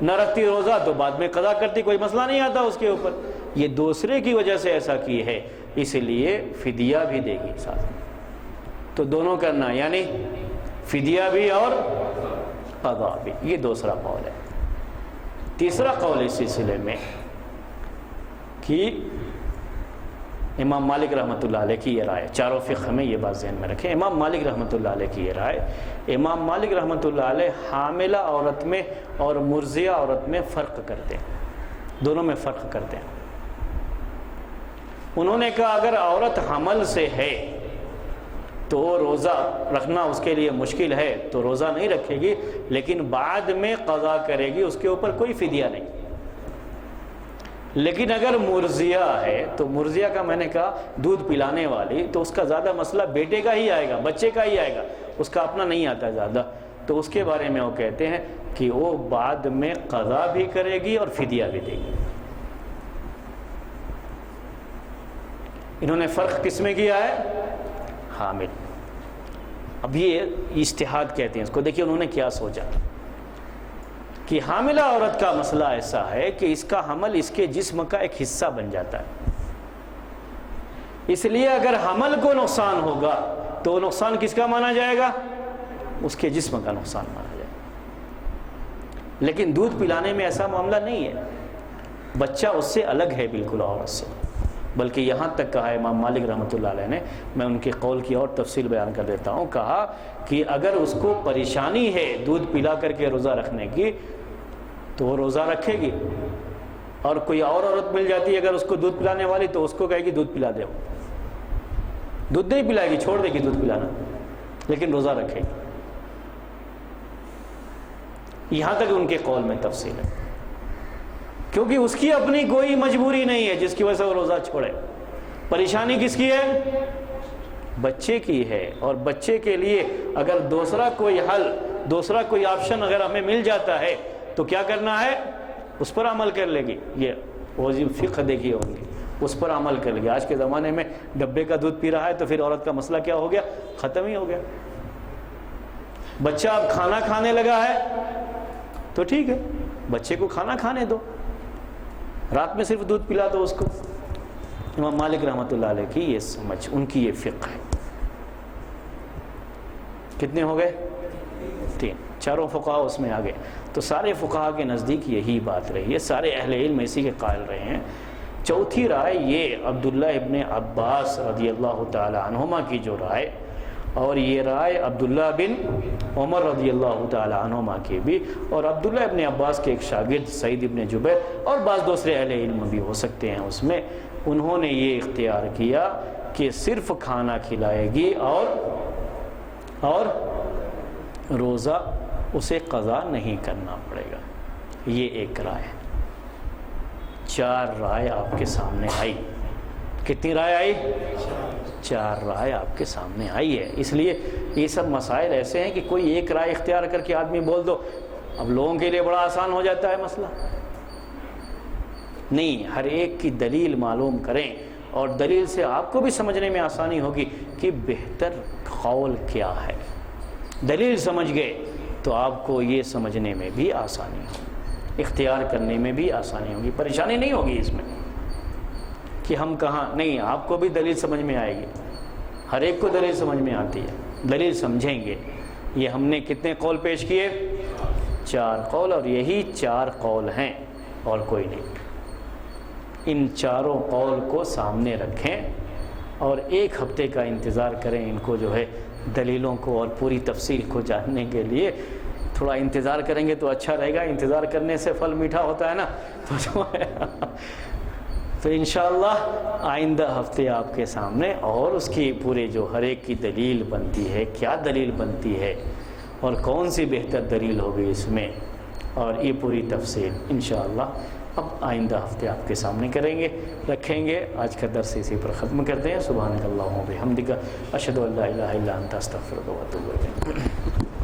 نہ رکھتی روزہ تو بعد میں قضا کرتی، کوئی مسئلہ نہیں آتا اس کے اوپر. یہ دوسرے کی وجہ سے ایسا کی ہے اس لیے فدیہ بھی دے گی ساتھ. تو دونوں کرنا، یعنی فدیہ بھی اور قضا بھی. یہ دوسرا قول ہے. تیسرا قول اس سلسلے میں کہ امام مالک رحمۃ اللہ علیہ کی یہ رائے، چاروں فقہ میں یہ بات ذہن میں رکھیں. امام مالک رحمۃ اللہ علیہ کی یہ رائے. امام مالک رحمۃ اللہ علیہ حاملہ عورت میں اور مرضعہ عورت میں فرق کرتے ہیں، دونوں میں فرق کرتے ہیں. انہوں نے کہا اگر عورت حمل سے ہے تو روزہ رکھنا اس کے لیے مشکل ہے تو روزہ نہیں رکھے گی، لیکن بعد میں قضا کرے گی، اس کے اوپر کوئی فدیہ نہیں. لیکن اگر مرضعہ ہے تو مرضعہ کا میں نے کہا دودھ پلانے والی، تو اس کا زیادہ مسئلہ بیٹے کا ہی آئے گا، بچے کا ہی آئے گا، اس کا اپنا نہیں آتا زیادہ. تو اس کے بارے میں وہ کہتے ہیں کہ وہ بعد میں قضا بھی کرے گی اور فدیہ بھی دے گی. انہوں نے فرق کس میں کیا ہے؟ حامل. اب یہ اجتہاد کہتے ہیں اس کو. دیکھیے انہوں نے کیا سوچا کہ حاملہ عورت کا مسئلہ ایسا ہے کہ اس کا حمل اس کے جسم کا ایک حصہ بن جاتا ہے، اس لیے اگر حمل کو نقصان ہوگا تو وہ نقصان کس کا مانا جائے گا؟ اس کے جسم کا نقصان مانا جائے گا. لیکن دودھ پلانے میں ایسا معاملہ نہیں ہے، بچہ اس سے الگ ہے بالکل عورت سے. بلکہ یہاں تک کہا امام مالک رحمۃ اللہ علیہ نے، میں ان کے قول کی اور تفصیل بیان کر دیتا ہوں، کہا کہ اگر اس کو پریشانی ہے دودھ پلا کر کے روزہ رکھنے کی تو وہ روزہ رکھے گی، اور کوئی اور عورت مل جاتی ہے اگر اس کو دودھ پلانے والی تو اس کو کہے گی دودھ پلا دے. دودھ نہیں پلائے گی، چھوڑ دے گی دودھ پلانا، لیکن روزہ رکھے گی. یہاں تک ان کے قول میں تفصیل ہے، کیونکہ اس کی اپنی کوئی مجبوری نہیں ہے جس کی وجہ سے وہ روزہ چھوڑے. پریشانی کس کی ہے؟ بچے کی ہے. اور بچے کے لیے اگر دوسرا کوئی حل، دوسرا کوئی آپشن اگر ہمیں مل جاتا ہے تو کیا کرنا ہے؟ اس پر عمل کر لے گی. یہ وہ فقہ دیکھی ہوں گی، اس پر عمل کر لے گی. آج کے زمانے میں ڈبے کا دودھ پی رہا ہے تو پھر عورت کا مسئلہ کیا ہو گیا؟ ختم ہی ہو گیا. بچہ اب کھانا کھانے لگا ہے تو ٹھیک ہے، بچے کو کھانا کھانے دو، رات میں صرف دودھ پلا دو اس کو. امام مالک رحمۃ اللہ علیہ کی یہ سمجھ، ان کی یہ فقہ ہے. کتنے ہو گئے؟ 3. چاروں فقہا اس میں آ گئے. تو سارے فقہا کے نزدیک یہی بات رہی ہے، سارے اہل علم اسی کے قائل رہے ہیں چوتھی رائے یہ عبداللہ ابن عباس رضی اللہ تعالی عنہما کی جو رائے، اور یہ رائے عبداللہ بن عمر رضی اللہ تعالی عنہما کی بھی، اور عبداللہ ابن عباس کے ایک شاگرد سعید ابن جبیر اور بعض دوسرے اہل علم بھی ہو سکتے ہیں اس میں، انہوں نے یہ اختیار کیا کہ صرف کھانا کھلائے گی اور روزہ اسے قضا نہیں کرنا پڑے گا۔ یہ ایک رائے۔ 4 رائے آپ کے سامنے آئی۔ کتنی رائے آئی؟ 4 رائے آپ کے سامنے آئی ہے۔ اس لیے یہ سب مسائل ایسے ہیں کہ کوئی ایک رائے اختیار کر کے آدمی بول دو، اب لوگوں کے لیے بڑا آسان ہو جاتا ہے مسئلہ۔ نہیں، ہر ایک کی دلیل معلوم کریں، اور دلیل سے آپ کو بھی سمجھنے میں آسانی ہوگی کہ بہتر قول کیا ہے۔ دلیل سمجھ گئے تو آپ کو یہ سمجھنے میں بھی آسانی ہوگی، اختیار کرنے میں بھی آسانی ہوگی، پریشانی نہیں ہوگی اس میں کہ ہم کہاں۔ نہیں، آپ کو بھی دلیل سمجھ میں آئے گی، ہر ایک کو دلیل سمجھ میں آتی ہے، دلیل سمجھیں گے۔ یہ ہم نے کتنے قول پیش کیے؟ 4 قول، اور یہی 4 قول ہیں اور کوئی نہیں۔ ان 4 قول کو سامنے رکھیں اور 1 ہفتے کا انتظار کریں، ان کو جو ہے دلیلوں کو اور پوری تفصیل کو جاننے کے لیے تھوڑا انتظار کریں گے تو اچھا رہے گا۔ انتظار کرنے سے پھل میٹھا ہوتا ہے نا، تو جو ہے تو انشاءاللہ آئندہ ہفتے آپ کے سامنے اور اس کی پورے جو ہر ایک کی دلیل بنتی ہے، کیا دلیل بنتی ہے اور کون سی بہتر دلیل ہوگی اس میں، اور یہ پوری تفصیل انشاءاللہ اب آئندہ ہفتے آپ کے سامنے کریں گے، رکھیں گے۔ آج کا درس اسی پر ختم کرتے ہیں۔ سبحانک اللہم و بحمدک، اشہد ان لا الہ الا انت، استغفرک و اتوب الیک۔